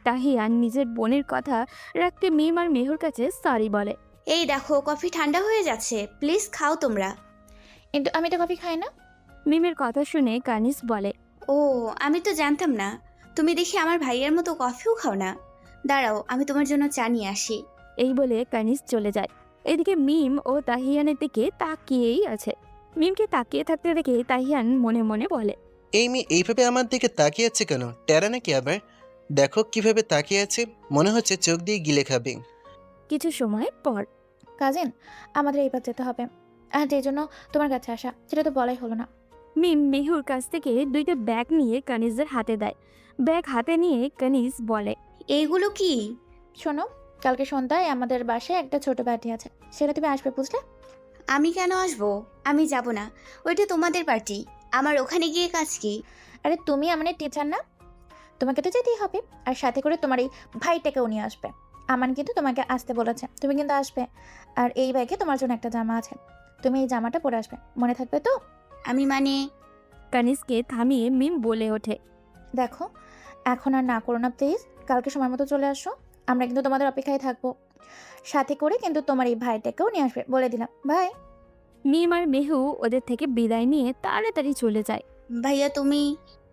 তাহিয়ান নিজের বোনের কথা রাখতে মিম আর মেহুর কাছে সরি বলে। এই দেখো, কফি ঠান্ডা হয়ে যাচ্ছে, প্লিজ খাও তোমরা। কিন্তু আমি তো কফি খাই না। মিমের কথা শুনে কানিজ বলে, ও, আমি তো জানতাম না। তুমি দেখি আমার ভাইয়ের মতো কফিও খাও না। দাঁড়াও, আমি তোমার জন্য চা নিয়ে আসি। এই বলে কানিজ চলে যায়। এদিকে মিম ও তাহিয়ানের দিকে তাকিয়েই আছে। মিমকে তাকিয়ে থাকতে দেখে তাহিয়ান মনে মনে বলে, এই মেয়ে এইভাবে আমার দিকে তাকিয়ে আছে কেন? টেরা নাকি আবার? দেখো কিভাবে তাকিয়ে আছে, মনে হচ্ছে চোখ দিয়ে গিলে খাবে। কিছু সময় পর কাজিন, আমাদের এইবার যেতে হবে। আর যেই জন্য তোমার কাছে আসা, সেটা তো বলাই হলো না। মিম মেহুর কাছ থেকে 2টা ব্যাগ নিয়ে কানিজের হাতে দেয়। ব্যাগ হাতে নিয়ে কানিজ বলে, এইগুলো কি? শোনো, কালকে সন্ধ্যায় আমাদের বাসায় একটা ছোট পার্টি আছে, সেটা তুমি আসবে, বুঝলে? আমি কেন আসবো? আমি যাব না। ওইটা তোমাদের পার্টি। আমার ওখানে গিয়ে কাজ কি? আরে তুমি আমাদের টিচার না? তোমাকে তো যেতেই হবে। আর সাথে করে তোমার এই ভাইটাকেও নিয়ে আসবে। আমান কিন্তু তোমাকে আসতে বলেছে, তুমি কিন্তু আসবে। আর এই ব্যাগে তোমার জন্য একটা জামা আছে, তুমি এই জামাটা পরে আসবে, মনে থাকবে তো? আমি মানে? কানিজকে থামিয়ে মিম বলে ওঠে, দেখো, এখন আর না করো না প্লিজ। কালকে সময় মতো চলে আসো, আমরা কিন্তু তোমাদের অপেক্ষায় থাকবো। সাথে করে কিন্তু তোমার এই ভাইটাকেও নিয়ে আসবে, বলে দিলাম। ভাই। মিম আর মেহু ওদের থেকে বিদায় নিয়ে তাড়াতাড়ি চলে যায়। ভাইয়া তুমি?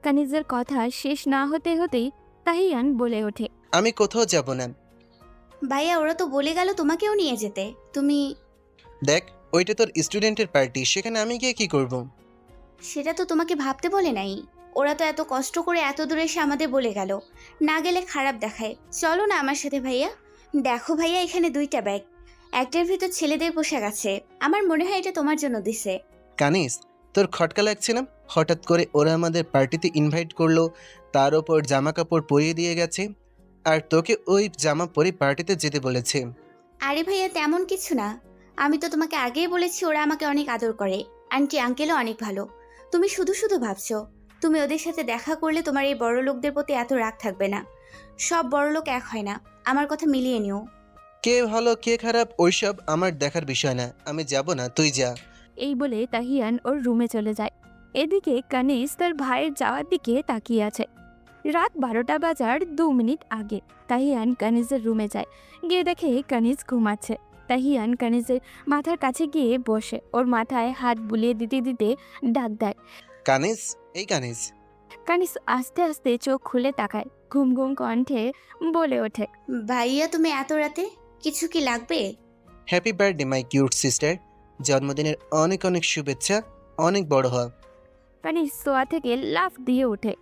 কানিজের কথা শেষ না হতে হতেই তাহিয়ান বলে ওঠে, আমি কোথাও যাব না। ভাইয়া, ওরা তো বলে গেল তোমাকেও নিয়ে যেতে। তুমি? দেখ, ওইটা তোর স্টুডেন্টের পার্টি, সেখানে আমি গিয়ে কি করব? সেটা তো তোমাকে ভাবতে বলে নাই। ওরা তো এত কষ্ট করে এত দূরে এসে আমাদের বলে গেল। না গেলে খারাপ দেখায়। চলো না আমার সাথে ভাইয়া। দেখো ভাইয়া, এখানে 2টা ব্যাগ। একটার ভিতর ছেলেদের পোশাক আছে। আমার মনে হয় এটা তোমার জন্য দিছে। কানিস, তোর খটকা লাগছে না? হঠাৎ করে ওরা আমাদের পার্টিতে ইনভাইট করলো, তার ওপর জামা কাপড় পরিয়ে দিয়ে গেছে, আর তোকে ওই জামা পরে পার্টিতে যেতে বলেছে। আরে ভাইয়া, তেমন কিছু না। আমি তো তোমাকে আগেই বলেছি ওরা আমাকে অনেক আদর করে। আন্টি আঙ্কেলও অনেক ভালো। তুমি শুধু শুধু ভাবছো। তুমি ওদের সাথে দেখা করলে তোমার এই বড় লোকদের প্রতি এত রাগ থাকবে না। সব বড় লোক এক হয় না। আমার কথা মিলিয়ে নিও। কে ভালো কে খারাপ ওইসব আমার দেখার বিষয় না, আমি যাব না, তুই যা। এই বলে তাহিয়ান ওর রুমে চলে যায়। এদিকে কানিজ তার ভাইয়ের যাওয়ার দিকে তাকিয়ে আছে। রাত 12টা বাজার 2 মিনিট আগে তাহিয়ান কানিজের রুমে যায়। গিয়ে দেখে কানিজ ঘুমাচ্ছে। তাহিয়ান কানিজের মাথার কাছে গিয়ে বসে ওর মাথায় হাত বুলিয়ে দিতে দিতে ডাক দেয়। কানিস, এই কানিস। কানিজ আস্তে আস্তে চোখ খুলে তাকায়, ঘুম ঘুম কণ্ঠে বলে ওঠে, ভাইয়া, তুমি এত রাতে? কিছু কি লাগবে? Happy birthday my cute sister. জন্মদিনের অনেক অনেক শুভেচ্ছা, অনেক বড় হ। কানিজ শোয়া থেকে লাফ দিয়ে ওঠে।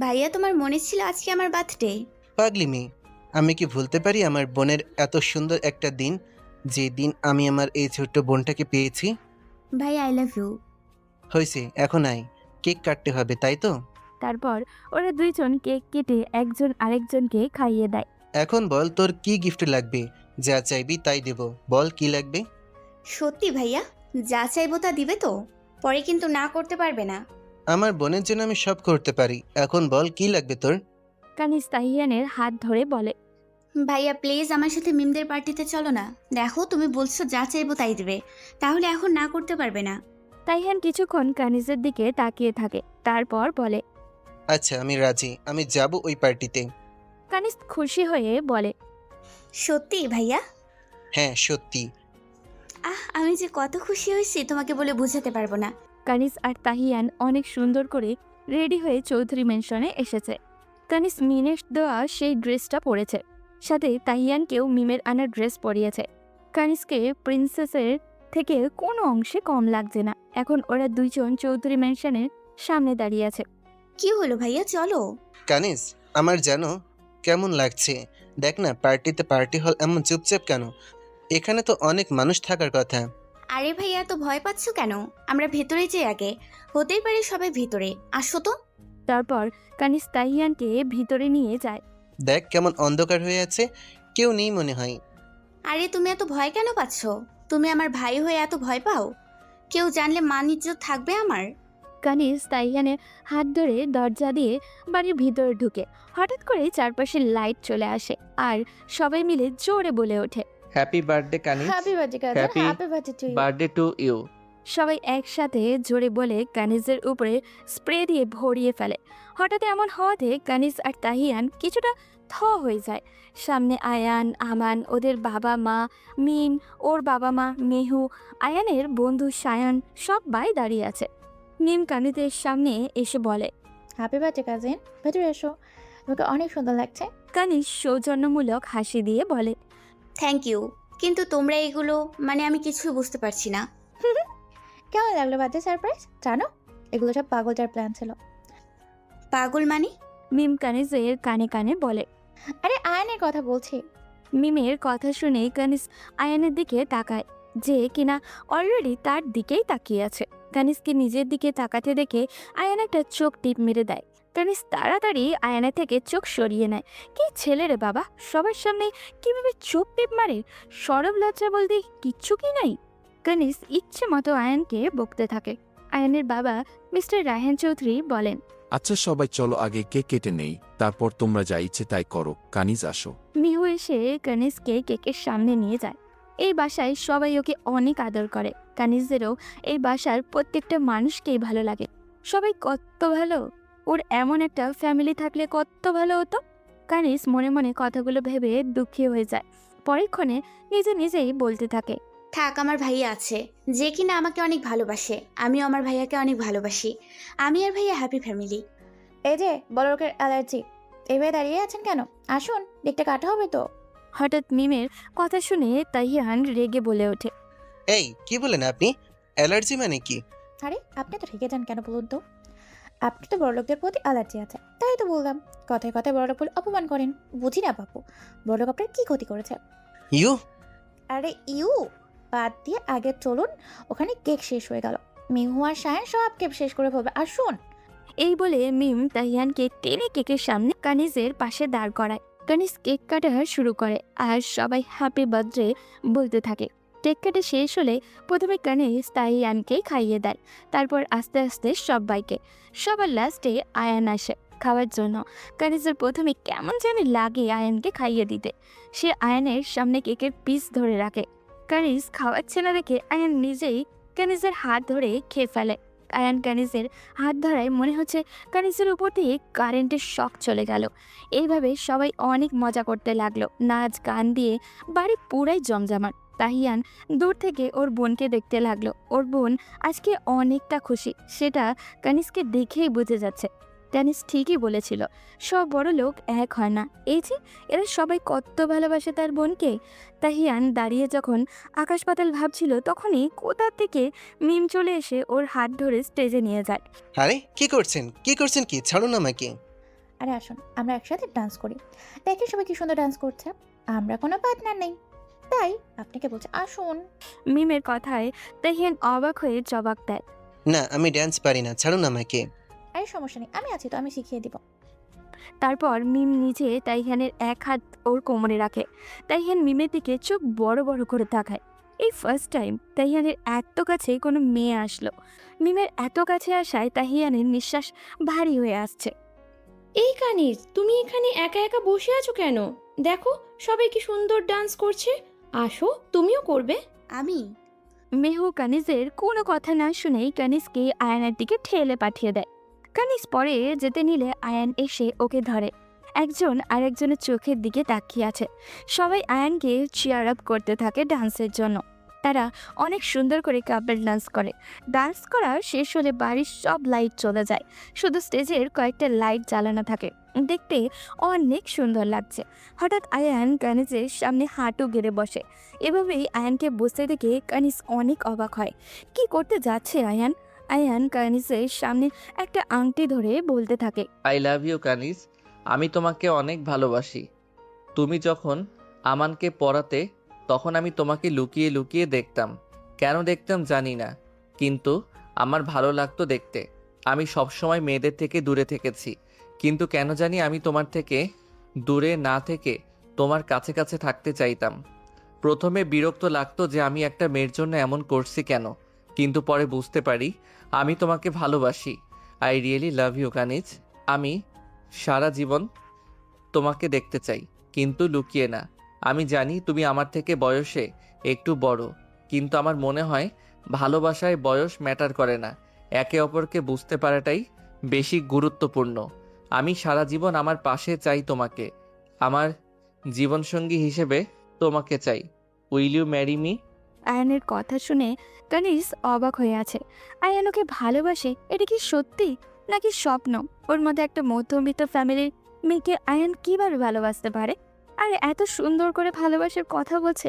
ভাইয়া, তোমার মনে ছিল আজকে আমার বার্থডে? পাগলি মেয়ে, আমি কি ভুলতে পারি আমার বোনের এত সুন্দর একটা দিন, যে দিন আমি আমার এই ছোট্ট বোনটাকে পেয়েছি? ভাই, আই লাভ ইউ। হয়েছে, এখন আয়, কেক কাটতে হবে তাই তো? তারপর ওরা দুইজন কেক কেটে একজন আরেকজনকে খাইয়ে দেয়। এখন বল তোর কি গিফট লাগবে, যা চাইবি তাই দেব, বল কি লাগবে? সত্যি ভাইয়া? যা চাইবো তা দিবে তো? পরে কিন্তু না করতে পারবে না। আমার বোনের জন্য আমি সব করতে পারি, এখন বল কি লাগবে তোর? কানিজ তাহিয়ানের হাত ধরে বলে, ভাইয়া প্লিজ আমার সাথে মিমদের পার্টিতে চলো না। দেখো তুমি বলছো যা চাইবো তাই দেবে, তাহলে এখন না করতে পারবে না। তাইহান কিছুক্ষণ কানিজের দিকে তাকিয়ে থাকে, তারপর বলে। আচ্ছা আমি রাজি, আমি যাব ওই পার্টিতে। কানিজ খুশি হয়ে বলে। সত্যি ভাইয়া? হ্যাঁ সত্যি। আমি যে কত খুশি হয়েছি তোমাকে বলে বোঝাতে পারবো না। কানিজ আর তাহিয়ান অনেক সুন্দর করে রেডি হয়ে চৌধুরী ম্যানশনে এসেছে। কানিজ মিনের দেওয়া সেই ড্রেসটা পরেছে, সাথে তাহিয়ানকেও মিমের আনা ড্রেস পরিয়েছে। কানিজকে প্রিন্সেসের থেকে কোনো অংশে কম লাগছে না। এখন ওরা দুইজন চৌধুরী ম্যানশনের সামনে দাঁড়িয়ে আছে। কি হলো ভাইয়া, চলো। কানিজ আমার জানো কেমন লাগছে? দেখ না পার্টিতে পার্টি হল এমন চুপচাপ কেন? এখানে তো অনেক মানুষ থাকার কথা। আরে ভাইয়া তো ভয় পাচ্ছ কেন? আমরা ভেতরে যাই আগে, হতেই পারে সবাই ভেতরে, আসো তো। তারপর কানিজ তাহিয়ানকে ভিতরে নিয়ে যায়। দেখ কেমন অন্ধকার হয়ে আছে, কেউ নেই মনে হয়। আরে তুমি এত ভয় কেন পাচ্ছ? তুমি আমার ভাই হয়ে এত ভয় পাও? কেউ জানলে মান ইজ্জত থাকবে আমার? কানিজ তাইহানের হাত ধরে দরজা দিয়ে বাড়ির ভিতরে ঢুকে। হঠাৎ করে চারপাশে লাইট চলে আসে আর সবাই মিলে জোরে বলে ওঠে, happy birthday Kaniz, happy birthday cousin, Happy happy birthday to you. Birthday to you. সবাই একসাথে জোরে বলে কানিজের উপরে স্প্রে দিয়ে ভরিয়ে ফেলে। হঠাৎ এমন হওয়াতে কানিজ আর তাহিয়ান কিছুটা থ হয়ে যায়। সামনে আয়ান, আমান, ওদের বাবা মা, মিম, ওর বাবা মা, মেহু, আয়ানের বন্ধু সায়ান সবাই দাঁড়িয়ে আছে। মিম কানিজের সামনে এসে বলে। হ্যাপি বার্থডে কাজিন, ভেতরে এসো, তোমাকে অনেক সুন্দর লাগছে। কানিজ সৌজন্যমূলক হাসি দিয়ে বলে। থ্যাংক ইউ, কিন্তু তোমরা এগুলো মানে আমি কিছুই বুঝতে পারছি না। কেমন লাগলো বার্থডে সারপ্রাইজ? জানো এগুলো সব পাগলটার প্ল্যান ছিল। পাগল মানে? মিম কানিজের কানে কানে বলে। আরে আয়নের কথা বলছি। মিমের কথা শুনে কানিজ আয়ানের দিকে তাকায়, যে কিনা অলরেডি তার দিকেই তাকিয়ে আছে। কানিজকে নিজের দিকে তাকাতে দেখে আয়ান একটা চোখ টিপ মেরে দেয়। কানিজ তাড়াতাড়ি আয়ানের থেকে চোখ সরিয়ে নেয়। কি ছেলে রে বাবা, সবার সামনে কিভাবে চোখ টিপ মারে! সরব লজ্জা বলতে কিচ্ছু কি নাই। কানিজ ইচ্ছে মতো আয়ানকে বকতে থাকে। আয়ানের বাবা মিস্টার রায়হান চৌধুরী বলেন। আচ্ছা সবাই চলো আগে কেক কেটে নেই, তারপর তোমরা যা ইচ্ছে তাই করো। কানিজ আসো। মিহু এসে কানিজকে কেকের সামনে নিয়ে যায়। এই বাসায় সবাই ওকে অনেক আদর করে। কানিজদেরও এই বাসার প্রত্যেকটা মানুষকেই ভালো লাগে। সবাই কত ভালো, ওর এমন একটা ফ্যামিলি থাকলে কত ভালো হতো। কানিজ মনে মনে কথাগুলো ভেবে দুঃখী হয়ে যায়। পরক্ষণে নিজে নিজেই বলতে থাকে, থাক, আমার ভাইয়া আছে যে কিনা আমাকে অনেক ভালোবাসে, আমিও আমার ভাইয়াকে অনেক ভালোবাসি। আমি আর ভাইয়া হ্যাপি ফ্যামিলি। এই যে বড় লোকের অ্যালার্জি, এভাবে দাঁড়িয়ে আছেন কেন? আসুন, দেখতে কাটা হবে তো। হঠাৎ মিমের কথা শুনে তাহিয়ান রেগে বলে ওঠে। এই কি বলেন আপনি? অ্যালার্জি মানে কি? আরে আপনি তো রেগে যান কেন বলুন তো? আপনি তো বড় লোকদের প্রতি অ্যালার্জি আছে, তাই তো বললাম। কথায় কথায় বড় লোক বলে অপমান করেন। বুঝি না বাপু, বড় লোক আপনার কি ক্ষতি করেছে? ইউ আরে ইউ বাদ দিয়ে আগে চলুন, ওখানে কেক শেষ হয়ে গেল। মিহু আর সায়ন সব কেক শেষ করে ফেলবে, আসুন। এই বলে মিম তাহিয়ানকে টেনে কেকের সামনে কানিজের পাশে দাঁড় করায়। কানিজ কেক কাটা শুরু করে আর সবাই হ্যাপি বার্থডে বলতে থাকে। কেক কাটা শেষ হলে প্রথমে কানিজ তাহিয়ানকে খাইয়ে দেয়, তারপর আস্তে আস্তে সবাইকে। সবার লাস্টে আয়ান আসে খাওয়ার জন্য। কানিজের প্রথমে কেমন জানি লাগে আয়ানকে খাইয়ে দিতে। সে আয়ানের সামনে কেকের পিস ধরে রাখে। কানিজ খাওয়াচ্ছে না দেখে আয়ান নিজেই কানিজের হাত ধরে খেয়ে ফেলে। আয়ান কানিজের হাত ধরায় মনে হচ্ছে কানিজের উপর দিয়ে কারেন্টের শক চলে গেল। এইভাবে সবাই অনেক মজা করতে লাগলো, নাচ গান দিয়ে বাড়ি পুরাই জমজমাট। তাহিয়ান দূর থেকে ওর বোনকে দেখতে লাগলো। ওর বোন আজকে অনেকটা খুশি, সেটা কানিজকে দেখেই বুঝে যাচ্ছে। কানিজ ঠিকই বলেছিল, সব বড় লোক এক হয় না। এই যে এরা সবাই কত ভালোবাসে তার বোনকে। তাহিয়ান দাঁড়িয়ে যখন আকাশ পাতাল ভাবছিল, তখনই কোথা থেকে মিম চলে এসে ওর হাত ধরে স্টেজে নিয়ে যায়। আরে কি করছেন কি ছাড়ুন আমাকে। আরে আসুন, আমরা একসাথে ডান্স করি। দেখেন সবাই কি সুন্দর ডান্স করছে। আমরা কোনো পার্টনার নেই, তাই আপনাকে বলছে আসুন। মিমের কথায় তাহিয়ান অবাক হয়ে জবাব দেয়। না আমি ড্যান্স পারি না, ছাড়ুন আমাকে। আরে সমস্যা নেই, আমি আছি তো, আমি শিখিয়ে দিব। তারপর মিম নিজে তাইহানের এক হাত ওর কোমরে রাখে। তাইহান মিমের দিকে চোখ বড় বড় করে তাকায়। এই ফার্স্ট টাইম তাহিয়ানের এত কাছে কোনো মেয়ে আসলো। মিমের এত কাছে আসায় তাহিয়ানের নিঃশ্বাস ভারী হয়ে আসছে। এই কানিজ, তুমি এখানে একা একা বসে আছো কেন? দেখো সবাই কি সুন্দর ডান্স করছে, আসো তুমিও করবে। আমি? মেহু কানিজের কোনো কথা না শুনেই কানিজকে আয়ানের দিকে ঠেলে পাঠিয়ে দেয়। কানিজ পরে যেতে নিলে আয়ান এসে ওকে ধরে। একজন আরেকজনের চোখের দিকে তাকিয়ে আছে। সবাই আয়ানকে চিয়ার আপ করতে থাকে ডান্সের জন্য। তারা অনেক সুন্দর করে কাপল ডান্স করে। ডান্স করা শেষ হলে বাড়ির সব লাইট চলে যায়, শুধু স্টেজের কয়েকটা লাইট জ্বালানো থাকে। দেখতে অনেক সুন্দর লাগছে। হঠাৎ আয়ান কানিজের সামনে হাঁটু গেড়ে বসে। এভাবেই আয়ানকে বসতে দেখে কানিজ অনেক অবাক হয়। কি করতে যাচ্ছে আয়ান? আয়ান কানিজের সামনে একটা আংটি ধরে বলতে থাকে, আই লাভ ইউ কানিজ, আমি তোমাকে অনেক ভালোবাসি। তুমি যখন আমানকে পড়াতে তখন আমি তোমাকে লুকিয়ে লুকিয়ে দেখতাম। কেন দেখতাম জানি না, কিন্তু আমার ভালো লাগতো দেখতে। আমি সবসময় মেয়েদের থেকে দূরে থেকেছি, কিন্তু কেন জানি আমি তোমার থেকে দূরে না থেকে তোমার কাছে কাছে থাকতে চাইতাম। প্রথমে বিরক্ত লাগতো যে আমি একটা মেয়ের জন্য এমন করছি কেন, কিন্তু পরে বুঝতে পারি আমি তোমাকে ভালোবাসি। আই রিয়েলি লাভ ইউ কানিজ। আমি সারা জীবন তোমাকে দেখতে চাই, কিন্তু লুকিয়ে না। আমি জানি তুমি আমার থেকে বয়সে একটু বড়, কিন্তু আমার মনে হয় ভালোবাসায় বয়স ম্যাটার করে না। একে অপরকে বুঝতে পারাটাই বেশি গুরুত্বপূর্ণ। আমি সারা জীবন আমার পাশে চাই তোমাকে, আমার জীবনসঙ্গী হিসেবে তোমাকে চাই। Will you marry me? আয়ানের কথা শুনে কানিজ অবাক হয়ে আছে। আয়ান ওকে ভালোবাসে, এটা কি সত্যি নাকি স্বপ্ন? ওর মধ্যে একটা মধ্যবিত্ত ফ্যামিলির মেয়েকে আয়ান কিভাবে ভালোবাসতে পারে? আর এত সুন্দর করে ভালোবাসার কথা বলছে,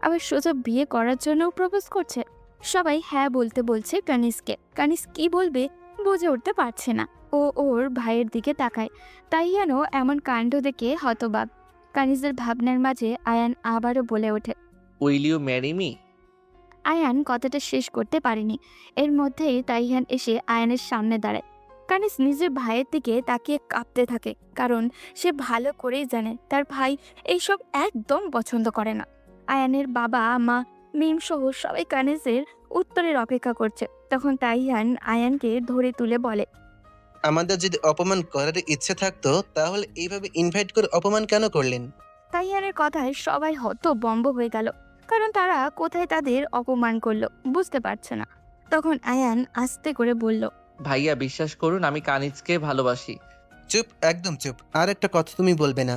আবার সোজা বিয়ে করার জন্যও প্রপোজ করছে। সবাই হ্যাঁ বলতে বলছে কানিজকে। কানিজ কি বলবে বুঝে উঠতে পারছে না। ও ওর ভাইয়ের দিকে তাকায়। তাই যেন এমন কাণ্ড দেখে হতবাক। কানিজের ভাবনার মাঝে আয়ান আবারও বলে ওঠে, will you marry me? Ayaan কথাটা শেষ করতে পারেনি। এর মধ্যেই তাইহান এসে আয়ানের সামনে দাঁড়ায়। কানিজ নিজের ভাইয়ের দিকে তাকিয়ে কাঁপতে থাকে, কারণ সে ভালো করেই জানে তার ভাই এইসব একদম পছন্দ করে না। আয়ানের বাবা মা মিম সহ সবাই কানিজের উত্তরের অপেক্ষা করছে। তখন তাইহান আয়ানকে ধরে তুলে বলে, আমাদের যদি অপমান করার ইচ্ছে থাকতো তাহলে এইভাবে ইনভাইট করে অপমান কেন করলেন? তাইহানের কথায় সবাই হতভম্ব হয়ে গেল, কারণ তারা কোথায় তাদের অপমান করলো বুঝতে পারছে না। তখন আয়ান আস্তে করে বলল, ভাইয়া বিশ্বাস করুন, আমি কানিজকে ভালোবাসি। চুপ, একদম চুপ। আর একটা কথা তুমি বলবে না।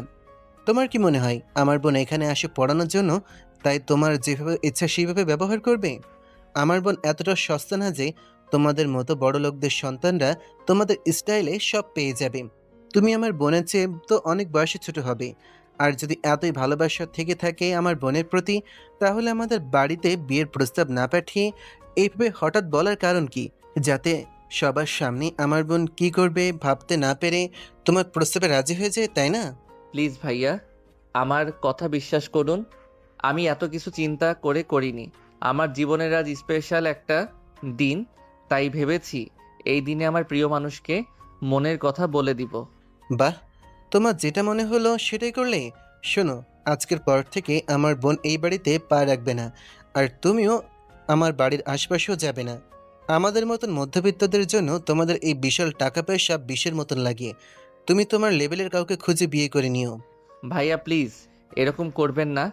তোমার কি মনে হয় আমার বোন এখানে আসে পড়ানোর জন্য, তাই তোমার যেভাবে ইচ্ছা সেইভাবে ব্যবহার করবে? আমার বোন এতটা সস্তা না যে তোমাদের মতো বড় লোকদের সন্তানরা তোমাদের স্টাইলে সব পেয়ে যাবে। তুমি আমার বোনের চেয়ে তো অনেক বয়সে ছোট হবে। আর যদি এতই ভালোবাসা থেকে থাকে আমার বোনের প্রতি, তাহলে আমাদের বাড়িতে বিয়ের প্রস্তাব না পাঠিয়ে এইভাবে হঠাৎ বলার কারণ কি? যাতে সবার সামনে আমার বোন কি করবে ভাবতে না পেরে তোমার প্রস্তাবে রাজি হয়ে যায়, তাই না? প্লিজ ভাইয়া, আমার কথা বিশ্বাস করুন। আমি এত কিছু চিন্তা করে করিনি। আমার জীবনের আজ স্পেশাল একটা দিন, তাই ভেবেছি এই দিনে আমার প্রিয় মানুষকে মনের কথা বলে দিব। বাহ, তোমার যেটা মনে হলো সেটাই করলে। শোনো, আজকের পর থেকে আমার বোন এই বাড়িতে পা রাখবে না, আর তুমিও আমার বাড়ির আশপাশেও যাবে না। আমাদের মতন মধ্যবিত্তদের জন্য তোমাদের এই বিশাল টাকা পয়সা বিষের মতন লাগে। তুমি তোমার লেভেলের কাউকে খুঁজে বিয়ে করে নিও। ভাইয়া প্লিজ এরকম করবেন না।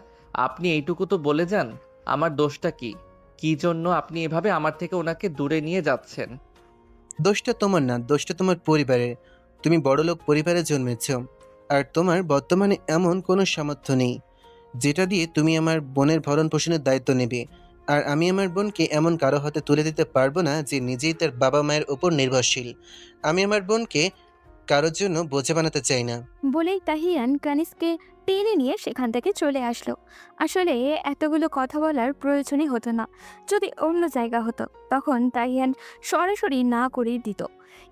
আপনি এইটুকু তো বলে যান, আমার দোষটা কি? কি জন্য আপনি এভাবে আমার থেকে ওনাকে দূরে নিয়ে যাচ্ছেন? দোষটা তোমার না, দোষটা তোমার পরিবারের। তুমি বড়লোক পরিবারে জন্মেছ, আর তোমার বর্তমানে এমন কোনো সামর্থ্য নেই যেটা দিয়ে তুমি আমার বোনের ভরণ পোষণের দায়িত্ব নেবে। আর আমি আমার বোনকে এমন কারো হাতে তুলে দিতে পারবো না যে নিজেই তার বাবা মায়ের ওপর নির্ভরশীল। আমি আমার বোনকে কারোর জন্য বোঝা বানাতে চাই না। বলেই তাহিয়ান কানিজকে টেনে নিয়ে সেখান থেকে চলে আসলো। আসলে এতগুলো কথা বলার প্রয়োজনই হতো না। যদি অন্য জায়গা হতো তখন তাহিয়ান সরাসরি না করেই দিত,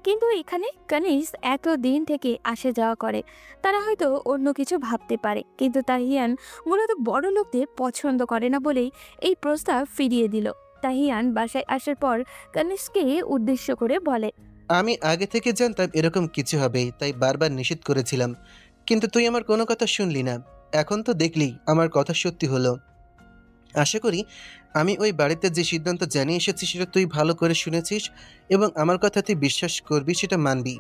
কিন্তু এখানে কানিজ এত দিন থেকে আসে যাওয়া করে, তারা হয়তো অন্য কিছু ভাবতে পারে, কিন্তু তাহিয়ান মূলত বড় লোকদের পছন্দ করে না বলেই এই প্রস্তাব ফিরিয়ে দিল। তাহিয়ান বাসায় আসার পর কানিজকে উদ্দেশ্য করে বলে, আমি আগে থেকে জানতাম এরকম কিছু হবে, তাই বারবার নিষেধ করেছিলাম, কিন্তু তুই আমার কোনো কথা শুনলি না। এখন তো দেখলি আমার কথা সত্যি হলো। আশা করি আমি ওই বাড়িতে যে সিদ্ধান্ত জানিয়ে এসেছি সেটা তুই ভালো করে শুনেছিস এবং আমার কথা তুই বিশ্বাস করবি, সেটা মানবি।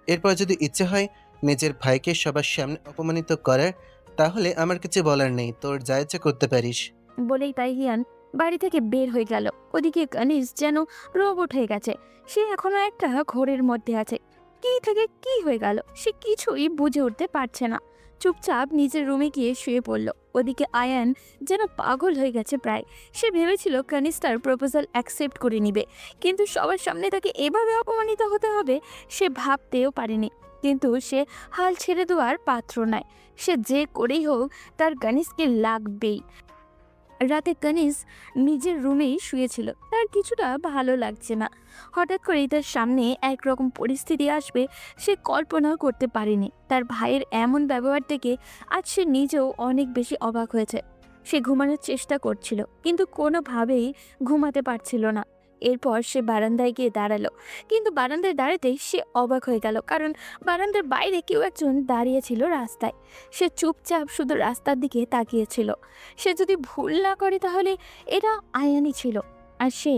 এরপর যদি ইচ্ছে হয় নিজের ভাইকে সবার সামনে অপমানিত করার, তাহলে আমার কিছু বলার নেই, তোর যা ইচ্ছে করতে পারিস। বলেই তাইহিয়ান বাড়ি থেকে বের হয়ে গেল। ওদিকে কানিজ যেন রোবট হয়ে গেছে। সে এখনো একটা ঘোরের মধ্যে আছে। কি থেকে কি হয়ে গেল সে কিছুই বুঝে উঠতে পারছে না। চুপচাপ নিজের রুমে গিয়ে শুয়ে পড়ল। ওদিকে আয়ান যেন পাগল হয়ে গেছে প্রায়। সে ভেবেছিল কানিজ তার প্রপোজাল অ্যাকসেপ্ট করে নিবে, কিন্তু সবার সামনে তাকে এভাবে অপমানিত হতে হবে সে ভাবতেও পারেনি। কিন্তু সে হাল ছেড়ে দেওয়ার পাত্র নয়। সে যে করেই হোক তার কানিজকে লাগবেই। রাতে কানিজ নিজের রুমেই শুয়েছিল। তার কিছুটা ভালো লাগছে না। হঠাৎ করেই তার সামনে একরকম পরিস্থিতি আসবে সে কল্পনাও করতে পারেনি। তার ভাইয়ের এমন ব্যবহার থেকে আজ সে নিজেও অনেক বেশি অবাক হয়েছে। সে ঘুমানোর চেষ্টা করছিল, কিন্তু কোনোভাবেই ঘুমাতে পারছিল না। এরপর সে বারান্দায় গিয়ে দাঁড়ালো, কিন্তু বারান্দায় দাঁড়াতেই সে অবাক হয়ে গেল, কারণ বারান্দার বাইরে কেউ একজন দাঁড়িয়েছিল রাস্তায়। সে চুপচাপ শুধু রাস্তার দিকে তাকিয়েছিল। সে যদি ভুল না করে তাহলে এটা আয়ানই ছিল। আর সে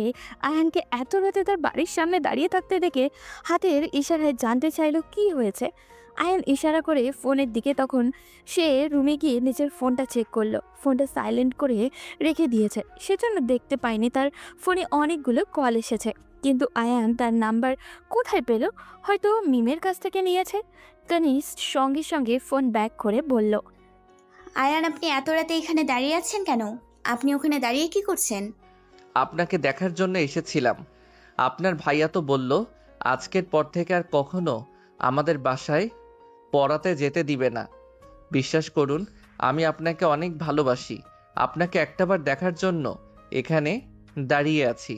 আয়ানকে এত রাতে তার বাড়ির সামনে দাঁড়িয়ে থাকতে দেখে হাতের ইশারায় জানতে চাইলো কি হয়েছে। আয়ান ইশারা করে ফোনের দিকে, তখন সে রুমে গিয়ে নিজের ফোনটা চেক করলো। ফোনটা সাইলেন্ট করে রেখে দিয়েছে, সেজন্য দেখতে পায়নি তার ফোনে অনেকগুলো কল এসেছে। কিন্তু আয়ান তার নাম্বার কোথায় পেল? হয়তো মিমের কাছ থেকে নিয়েছে। কানিজ সঙ্গে সঙ্গে ফোন ব্যাক করে বলল, আয়ান, আপনি এত রাতে এখানে দাঁড়িয়ে আছেন কেন? আপনি ওখানে দাঁড়িয়ে কি করছেন? আপনাকে দেখার জন্য এসেছিলাম। আপনার ভাইয়া তো বলল আজকের পর থেকে আর কখনো আমাদের বাসায় পড়াতে যেতে দিবে না। বিশ্বাস করুন, আমি আপনাকে অনেক ভালোবাসি। আপনাকে একটাবার দেখার জন্য এখানে দাঁড়িয়ে আছি।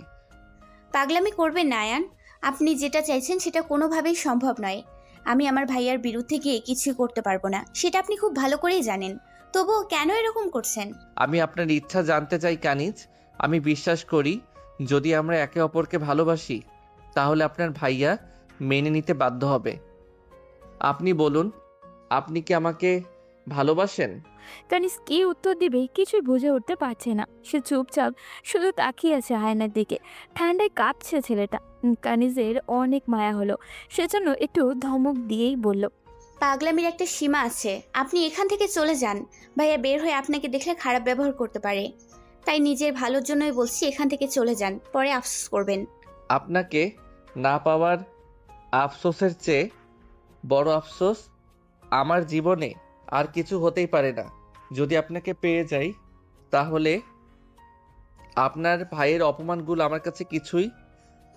পাগলামি করবেন না আয়ান। আপনি যেটা চাইছেন সেটা কোনোভাবেই সম্ভব নয়। আমি আমার ভাইয়ার বিরুদ্ধে গিয়ে কিছুই করতে পারবো না, সেটা আপনি খুব ভালো করেই জানেন। তবুও কেন এরকম করছেন? আমি আপনার ইচ্ছা জানতে চাই কানিজ। আমি বিশ্বাস করি যদি আমরা একে অপরকে ভালোবাসি তাহলে আপনার ভাইয়া মেনে নিতে বাধ্য হবে। আপনি বলুন, আপনি কি আমাকে ভালোবাসেন? কানিজ কি উত্তর দিবে কিছুই বুঝে উঠতে পারছে না। সে চুপচাপ শুধু তাকিয়ে আছে আয়নার দিকে। ঠান্ডায় কাঁপছে ছেলেটা। কানিজের অনেক মায়া হলো, সেজন্য একটু ধমক দিয়েই বলল, পাগলামির একটা সীমা আছে। আপনি এখান থেকে চলে যান। ভাইয়া বের হয়ে আপনাকে দেখলে খারাপ ব্যবহার করতে পারে। তাই নিজের ভালোর জন্যই বলছি, এখান থেকে চলে যান, পরে আফসোস করবেন। আপনাকে না পাওয়ার আফসোসের চেয়ে বড় আফসোস আমার জীবনে আর কিছু হতেই পারে না। যদি আপনাকে পেয়ে যাই তাহলে আপনার ভাইয়ের অপমানগুলো আমার কাছে কিছুই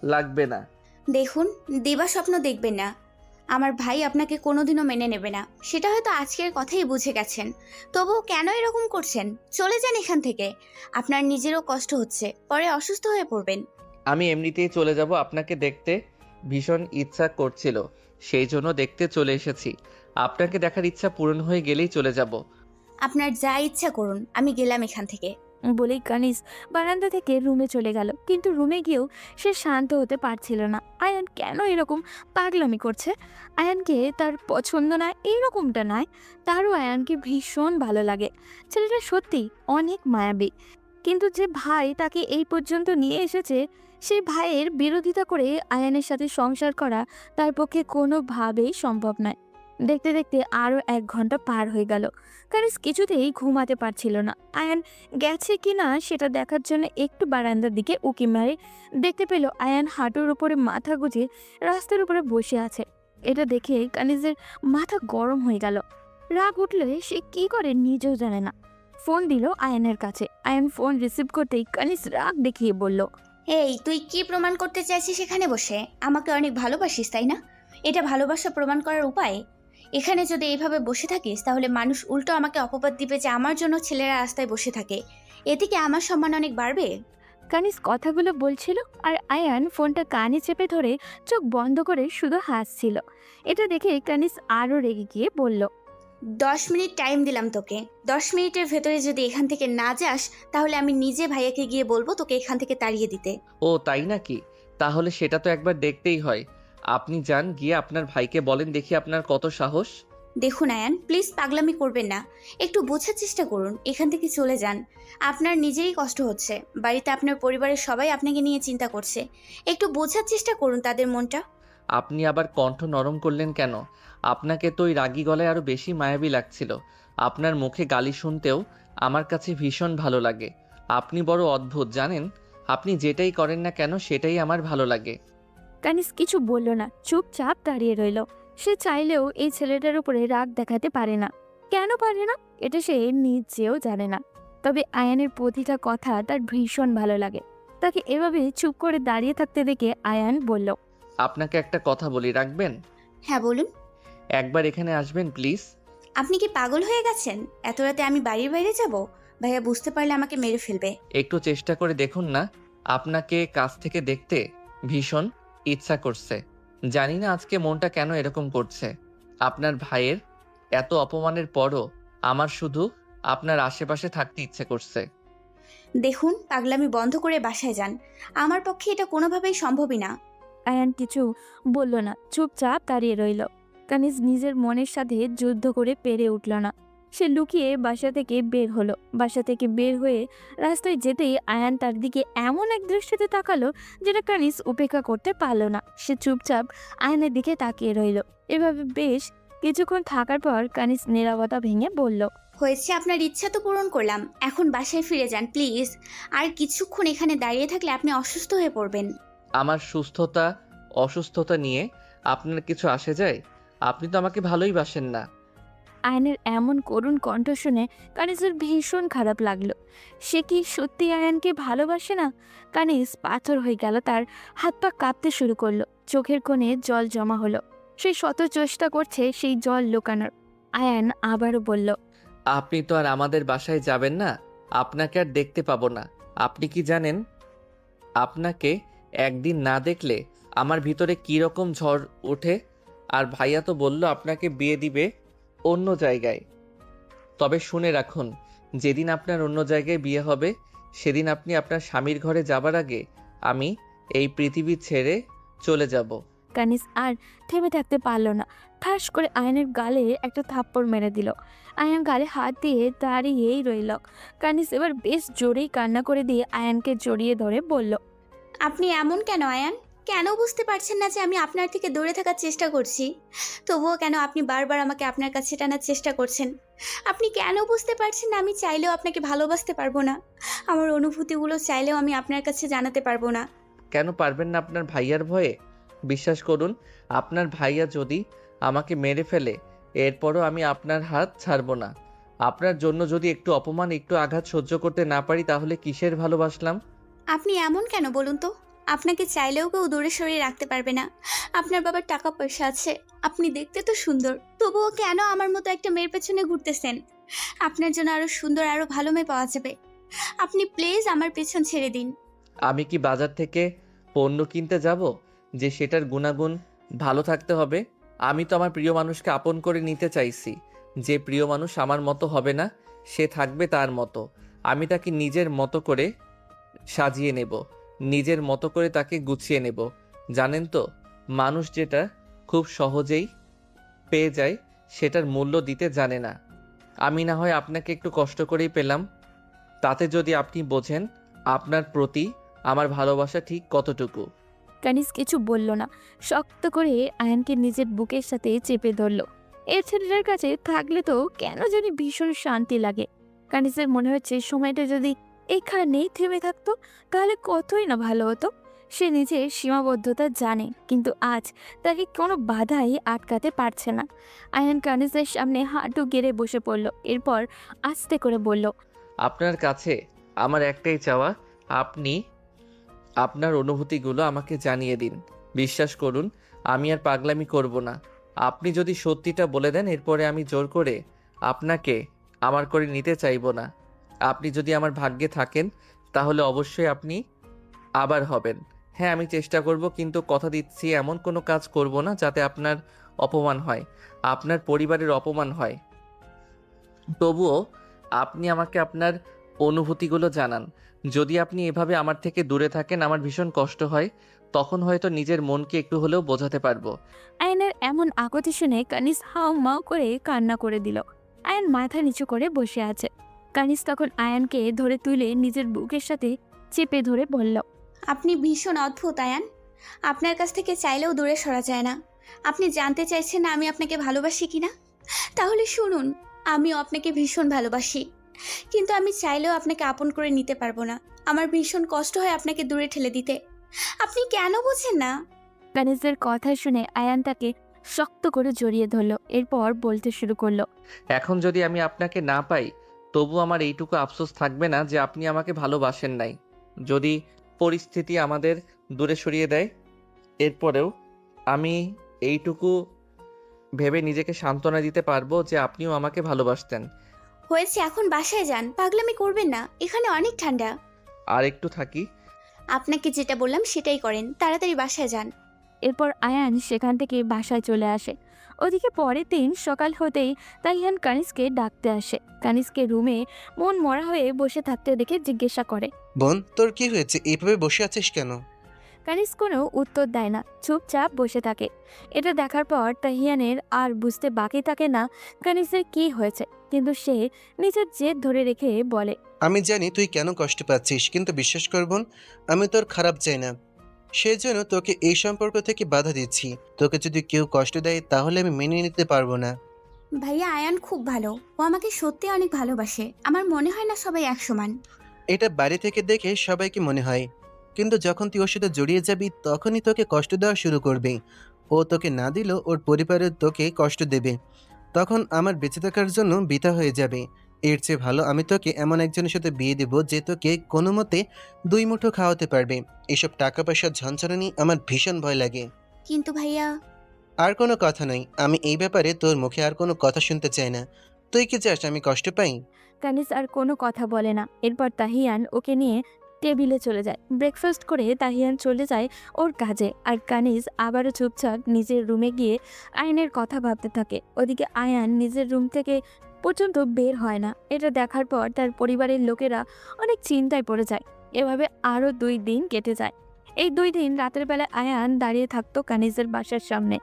লাগবে না। দেখুন, দিবা স্বপ্ন দেখবেন না। আমার ভাই আপনাকে কোনোদিনও মেনে নেবে না, সেটা হয়তো আজকের কথাই বুঝে গেছেন। তবুও কেন এরকম করছেন? চলে যান এখান থেকে। আপনার নিজেরও কষ্ট হচ্ছে, পরে অসুস্থ হয়ে পড়বেন। আমি এমনিতেই চলে যাব। আপনাকে দেখতে ভীষণ ইচ্ছা করছিল, সেই জন্য দেখতে চলে এসেছি। আপনাকে দেখার ইচ্ছা পূরণ হয়ে গেলেই চলে যাব। আপনার যা ইচ্ছা করুন, আমি গেলাম এখান থেকে। বলেই কানিজ বারান্দা থেকে রুমে চলে গেল। কিন্তু রুমে গিয়েও সে শান্ত হতে পারছিল না। আয়ান কেন এরকম পাগলামি করছে? আয়ানকে তার পছন্দ না এরকমটা নয়, তারও আয়ানকে ভীষণ ভালো লাগে। ছেলেটা সত্যি অনেক মায়াবী। কিন্তু যে ভাই তাকে এই পর্যন্ত নিয়ে এসেছে, সেই ভাইয়ের বিরোধিতা করে আয়ানের সাথে সংসার করা তার পক্ষে কোনোভাবেই সম্ভব নয়। দেখতে দেখতে আরও 1 ঘন্টা পার হয়ে গেল। কানিজ কিছুতেই ঘুমাতে পারছিল না। আয়ান গেছে কি না সেটা দেখার জন্য একটু বারান্দার দিকে উকি মারে দেখতে পেল আয়ান হাঁটুর উপরে মাথা গুজে রাস্তার উপরে বসে আছে। এটা দেখে কানিজের মাথা গরম হয়ে গেল। রাগ উঠলে সে কি করে নিজেও জানে না। ফোন দিল আয়ানের কাছে। আয়ান ফোন রিসিভ করতেই কানিজ রাগ দেখিয়ে বলল, এই, তুই কি প্রমাণ করতে চাইছিস সেখানে বসে? আমাকে অনেক ভালোবাসিস, তাই না? এটা ভালোবাসা প্রমাণ করার উপায়? এখানে যদি এইভাবে বসে থাকিস তাহলে মানুষ উল্টো আমাকে অপবাদ দিবে যে আমার জন্য ছেলেরা রাস্তায় বসে থাকে। এতে কি আমার সম্মান অনেক বাড়বে? কানিজ কথাগুলো বলছিল আর আয়ান ফোনটা কানে চেপে ধরে চোখ বন্ধ করে শুধু হাসছিল। এটা দেখে কানিজ আরও রেগে গিয়ে বলল, 10 মিনিট টাইম দিলাম তোকে। 10 মিনিটের ভেতরে যদি এখান থেকে না যাস তাহলে আমি নিজে ভাইয়াকে গিয়ে বলবো তোকে এখান থেকে তাড়িয়ে দিতে। ও তাই নাকি? তাহলে সেটা তো একবার দেখতেই হয়। আপনি যান, গিয়ে আপনার ভাইকে বলেন দেখি আপনার কত সাহস। দেখুন আয়ান, প্লিজ পাগলামি করবেন না। একটু বোঝার চেষ্টা করুন, এখান থেকে চলে যান। আপনার নিজেরই কষ্ট হচ্ছে। বাড়িতে আপনার পরিবারের সবাই আপনাকে নিয়ে চিন্তা করছে। একটু বোঝার চেষ্টা করুন তাদের মনটা। আপনি আবার কণ্ঠ নরম করলেন কেন? আপনাকে তো ওই রাগী গলায় আরও বেশি মায়াবী লাগছিল। আপনার মুখে গালি শুনতেও আমার কাছে ভীষণ ভালো লাগে। আপনি বড় অদ্ভুত জানেন। আপনি যেটাই করেন না কেন সেটাই আমার ভালো লাগে। কানিস কিছু বলল না, চুপচাপ দাঁড়িয়ে রইল। সে চাইলেও এই ছেলেটার উপরে রাগ দেখাতে পারে না। কেন পারে না এটা সে নিজেও জানে না। তবে আয়ানের প্রতিটা কথা তার ভীষণ ভালো লাগে। তাকে এভাবে চুপ করে দাঁড়িয়ে থাকতে দেখে আয়ান বলল, আপনাকে একটা কথা বলি, রাখবেন? হ্যাঁ বলুন। একবার এখানে আসবেন প্লিজ। আপনি কি পাগল হয়ে গেছেন? এত রাতে আমি বাড়ির বাইরে যাব? ভাইয়া বুঝতে পারলে আমাকে মেরে ফেলবে। একটু চেষ্টা করে দেখুন না। আপনাকে কাছ থেকে দেখতে ভীষণ ইচ্ছা করছে। জানি না আজকে মনটা কেন এরকম করছে। আপনার ভাইয়ের এত অপমানের পরও আমার শুধু আপনার আশেপাশে থাকতে ইচ্ছে করছে। দেখুন, পাগলামি বন্ধ করে বাসায় যান। আমার পক্ষে এটা কোনোভাবেই সম্ভবই না। আয়ান কিছু বলল না, চুপচাপ দাঁড়িয়ে রইল। কানিজ নিজের মনের সাথে যুদ্ধ করে পেরে উঠল না। সে লুকিয়ে বাসা থেকে বের হলো। বাসা থেকে বের হয়ে রাস্তায় যেতেই আয়ান তার দিকে এমন এক দৃষ্টিতে তাকালো যেটা কানিজ উপেক্ষা করতে পারল না। সে চুপচাপ আয়ানের দিকে তাকিয়ে রইল। এভাবে বেশ কিছুক্ষণ থাকার পর কানিজ নীরবতা ভেঙে বলল, হয়েছে, আপনার ইচ্ছা তো পূরণ করলাম। এখন বাসায় ফিরে যান প্লিজ। আর কিছুক্ষণ এখানে দাঁড়িয়ে থাকলে আপনি অসুস্থ হয়ে পড়বেন। আমার সুস্থতা অসুস্থতা নিয়ে আপনার কিছু আসে যায়? আপনি তো আমাকে ভালোই বাসেন না। আয়নের এমন করুণ কণ্ঠ শুনে কানিজের ভীষণ খারাপ লাগলো। সে কি সত্যি আয়ানকে ভালোবাসে না? কানিজ পাথর হয়ে গেল, তার হাত পা কাঁপতে শুরু করলো। চোখের কোণে জল জমা হলো। সে শত চেষ্টা করছে সেই জল লুকানোর। আয়ান আবারও বলল, আপনি তো আর আমাদের বাসায় যাবেন না। আপনাকে আর দেখতে পাবো না। আপনি কি জানেন, আপনাকে একদিন না দেখলে আমার ভিতরে কী রকম ঝড় ওঠে? আর ভাইয়া তো বলল আপনাকে বিয়ে দিবে অন্য জায়গায়। তবে শুনে রাখুন, যেদিন আপনার অন্য জায়গায় বিয়ে হবে সেদিন আপনি আপনার স্বামীর ঘরে যাবার আগে আমি এই পৃথিবী ছেড়ে চলে যাব। কানিজ আর থেমে থাকতে পারল না। ঠাস করে আয়নের গালে একটা থাপ্পড় মেরে দিল। আয়ান গালে হাত দিয়ে দাঁড়িয়েই রইল। কানিজ এবার বেশ জোরেই কান্না করে দিয়ে আয়ানকে জড়িয়ে ধরে বলল, আপনি এমন কেন আয়ান? কেন বুঝতে পারছেন না যে আমি আপনার থেকে দূরে থাকার চেষ্টা করছি? তবুও কেন আপনি বারবার আমাকে আপনার কাছে টানার চেষ্টা করছেন? আপনি কেন বুঝতে পারছেন না আমি চাইলেও আপনাকে ভালোবাসতে পারবো না? আমার অনুভূতিগুলো চাইলেও আমি আপনার কাছে জানাতে পারবো না। কেন পারবেন না আপনার ভাইয়ার ভয়ে? বিশ্বাস করুন, আপনার ভাইয়া যদি আমাকে মেরে ফেলে এরপরও আমি আপনার হাত ছাড়ব না। আপনার জন্য যদি একটু অপমান একটু আঘাত সহ্য করতে না পারি তাহলে কিসের ভালোবাসলাম? আপনি এমন কেন বলুন তো? আপনাকে চাইলেও কেউ দূরে সরিয়ে রাখতে পারবে না। আপনার বাবার টাকা পয়সা আছে, আপনি দেখতে তো সুন্দর, তবুও কেন আমার মতো একটা মেয়ের পেছনে ঘুরতেছেন? আপনার জন্য আরো সুন্দর আরো ভালো মেয়ে পাওয়া যাবে। আপনি প্লিজ আমার পেছন ছেড়ে দিন। আমি কি বাজার থেকে পণ্য কিনতে যাব যে সেটার গুণাগুণ ভালো থাকতে হবে? আমি তো আমার প্রিয় মানুষকে আপন করে নিতে চাইছি। যে প্রিয় মানুষ আমার মতো হবে না সে থাকবে তার মতো। আমি তাকে নিজের মতো করে সাজিয়ে নেব, নিজের মতো করে তাকে গুছিয়ে নেব। জানেন তো, মানুষ যেটা খুব সহজেই পেয়ে যায় সেটার মূল্য দিতে জানে না। আমি না হয় আপনাকে একটু কষ্ট করেই পেলাম, তাতে যদি আপনি বোঝেন আপনার প্রতি আমার ভালোবাসা ঠিক কতটুকু। কানিজ কিছু বলল না, শক্ত করে আয়ানকে নিজের বুকের সাথে চেপে ধরল। এই ছেলেটার কাছে থাকলে তো কেন জানি ভীষণ শান্তি লাগে। কানিজের মনে হচ্ছে সময়টা যদি এখানেই থেমে থাকতো তাহলে কতই না ভালো হতো। সে নিজের সীমাবদ্ধতা জানে, কিন্তু আজ তাকে কোনো বাধাই আটকাতে পারছে না। আয়ান কানিজের সামনে হাঁটু গেড়ে বসে পড়ল। এরপর আস্তে করে বলল, আপনার কাছে আমার একটাই চাওয়া, আপনি আপনার অনুভূতিগুলো আমাকে জানিয়ে দিন। বিশ্বাস করুন, আমি আর পাগলামি করব না। আপনি যদি সত্যিটা বলে দেন এরপরে আমি জোর করে আপনাকে আমার করে নিতে চাইব না। আপনি যদি আমার ভাগ্যে থাকেন তাহলে অবশ্যই আপনি আবার হবেন। হ্যাঁ, আমি চেষ্টা করব, কিন্তু কথা দিচ্ছি এমন কোনো কাজ করব না যাতে আপনার অপমান হয়, আপনার পরিবারের অপমান হয়। তবুও আপনি আমাকে আপনার অনুভূতিগুলো জানান। যদি আপনি এভাবে আমার থেকে দূরে থাকেন আমার ভীষণ কষ্ট হয়, তখন হয়তো নিজের মনকে একটু হলেও বোঝাতে পারবো। আয়নের এমন আকতি শুনে কানিজ হাও মাও করে কান্না করে দিল। আয়ন মাথা নিচু করে বসে আছে। কানিজ তখন আয়ানকে ধরে তুলে নিজের বুকের সাথে চেপে ধরে বলল, আপনি ভীষণ অদ্ভুত আয়ান। আপনার কাছ থেকে চাইলেও দূরে সরা যায় না। আপনি জানতে চাইছেন না আমি আপনাকে ভালোবাসি কিনা? তাহলে শুনুন, আমিও আপনাকে ভীষণ ভালোবাসি, কিন্তু আমি চাইলেও আপনাকে আপন করে নিতে পারবো না। আমার ভীষণ কষ্ট হয় আপনাকে দূরে ঠেলে দিতে। আপনি কেন বোঝেন না? কানিজের কথা শুনে আয়ান তাকে শক্ত করে জড়িয়ে ধরল। এরপর বলতে শুরু করলো। এখন যদি আমি আপনাকে না পাই, তবু আমার এইটুকু আফসোস থাকবে না যে আপনি আমাকে ভালোবাসেন নাই। যদি পরিস্থিতি আমাদের দূরে সরিয়ে দেয়, এরপরেও আমি এইটুকু ভেবে নিজেকে সান্ত্বনা দিতে পারবো যে আপনিও আমাকে ভালোবাসতেন। হয়েছে, এখন বাসায় যান। পাগলামি করবেন না, এখানে অনেক ঠান্ডা। আর একটু থাকি। আপনাকে যেটা বললাম সেটাই করেন, তাড়াতাড়ি বাসায় যান। এরপর আয়ান সেখান থেকে বাসায় চলে আসে। ওদিকে পরের দিন সকাল হতেই তাইয়ান কানিজকে ডাকতে আসে। কানিজকে রুমে মন মরা হয়ে বসে থাকতে দেখে জিজ্ঞাসা করে। বোন, তোর কি হয়েছে? এইভাবে বসে আছিস কেন? কানিজ কোনো উত্তর দেয় না, চুপচাপ বসে থাকে। এটা দেখার পর তাহিয়ানের আর বুঝতে বাকি থাকে না কানিজের কি হয়েছে, কিন্তু সে নিজের জেদ ধরে রেখে বলে। আমি জানি তুই কেন কষ্ট পাচ্ছিস, কিন্তু বিশ্বাস কর বোন, আমি তোর খারাপ চাই না। সেই জন্য তোকে এই সম্পর্ক থেকে বাধা দিচ্ছি। তোকে যদি কেউ কষ্ট দেয় তাহলে আমি মেনে নিতে পারবো না। ভাইয়া, আয়ান খুব ভালো। ও আমাকে সত্যি অনেক ভালোবাসে। আমার মনে হয় না সবাই এক সমান। এটা বাইরে থেকে দেখে সবাইকে মনে হয়, কিন্তু যখন তুই ওর সাথে জড়িয়ে যাবি তখনই তোকে কষ্ট দেওয়া শুরু করবে। ও তোকে না দিলেও ওর পরিবারের তোকে কষ্ট দেবে, তখন আমার বেঁচে থাকার জন্য বৃথা হয়ে যাবে। এর চেয়ে ভালো আমি তোকে এমন একজনের সাথে বিয়ে দেব যে তোকে কোনো মতে দুই মুঠো খাওয়াতে পারবে। এসব টাকা পয়সার ঝঞ্ঝানি আমার ভীষণ ভয় লাগে। কিন্তু ভাইয়া, আর কোনো কথা নয়, আমি এই ব্যাপারে তোর মুখে আর কোনো কথা শুনতে চাই না। তুই কি চাস আমি কষ্ট পাই? কানিজ আর কোনো কথা বলে না। এরপর তাহিয়ান ওকে নিয়ে টেবিলে চলে যায়। ব্রেকফাস্ট করে তাহিয়ান চলে যায় ওর কাজে, আর কানিজ আবারও চুপচাপ নিজের রুমে গিয়ে আয়নের কথা ভাবতে থাকে। ওদিকে আয়ান নিজের রুম থেকে পর্যন্ত বের হয় না। এটা দেখার পর তার পরিবারের লোকেরা অনেক চিন্তায় পড়ে যায়। এভাবে আরও 2 দিন কেটে যায়। এই 2 দিন রাতের বেলা আয়ান দাঁড়িয়ে থাকতো কানিজের বাসার সামনে।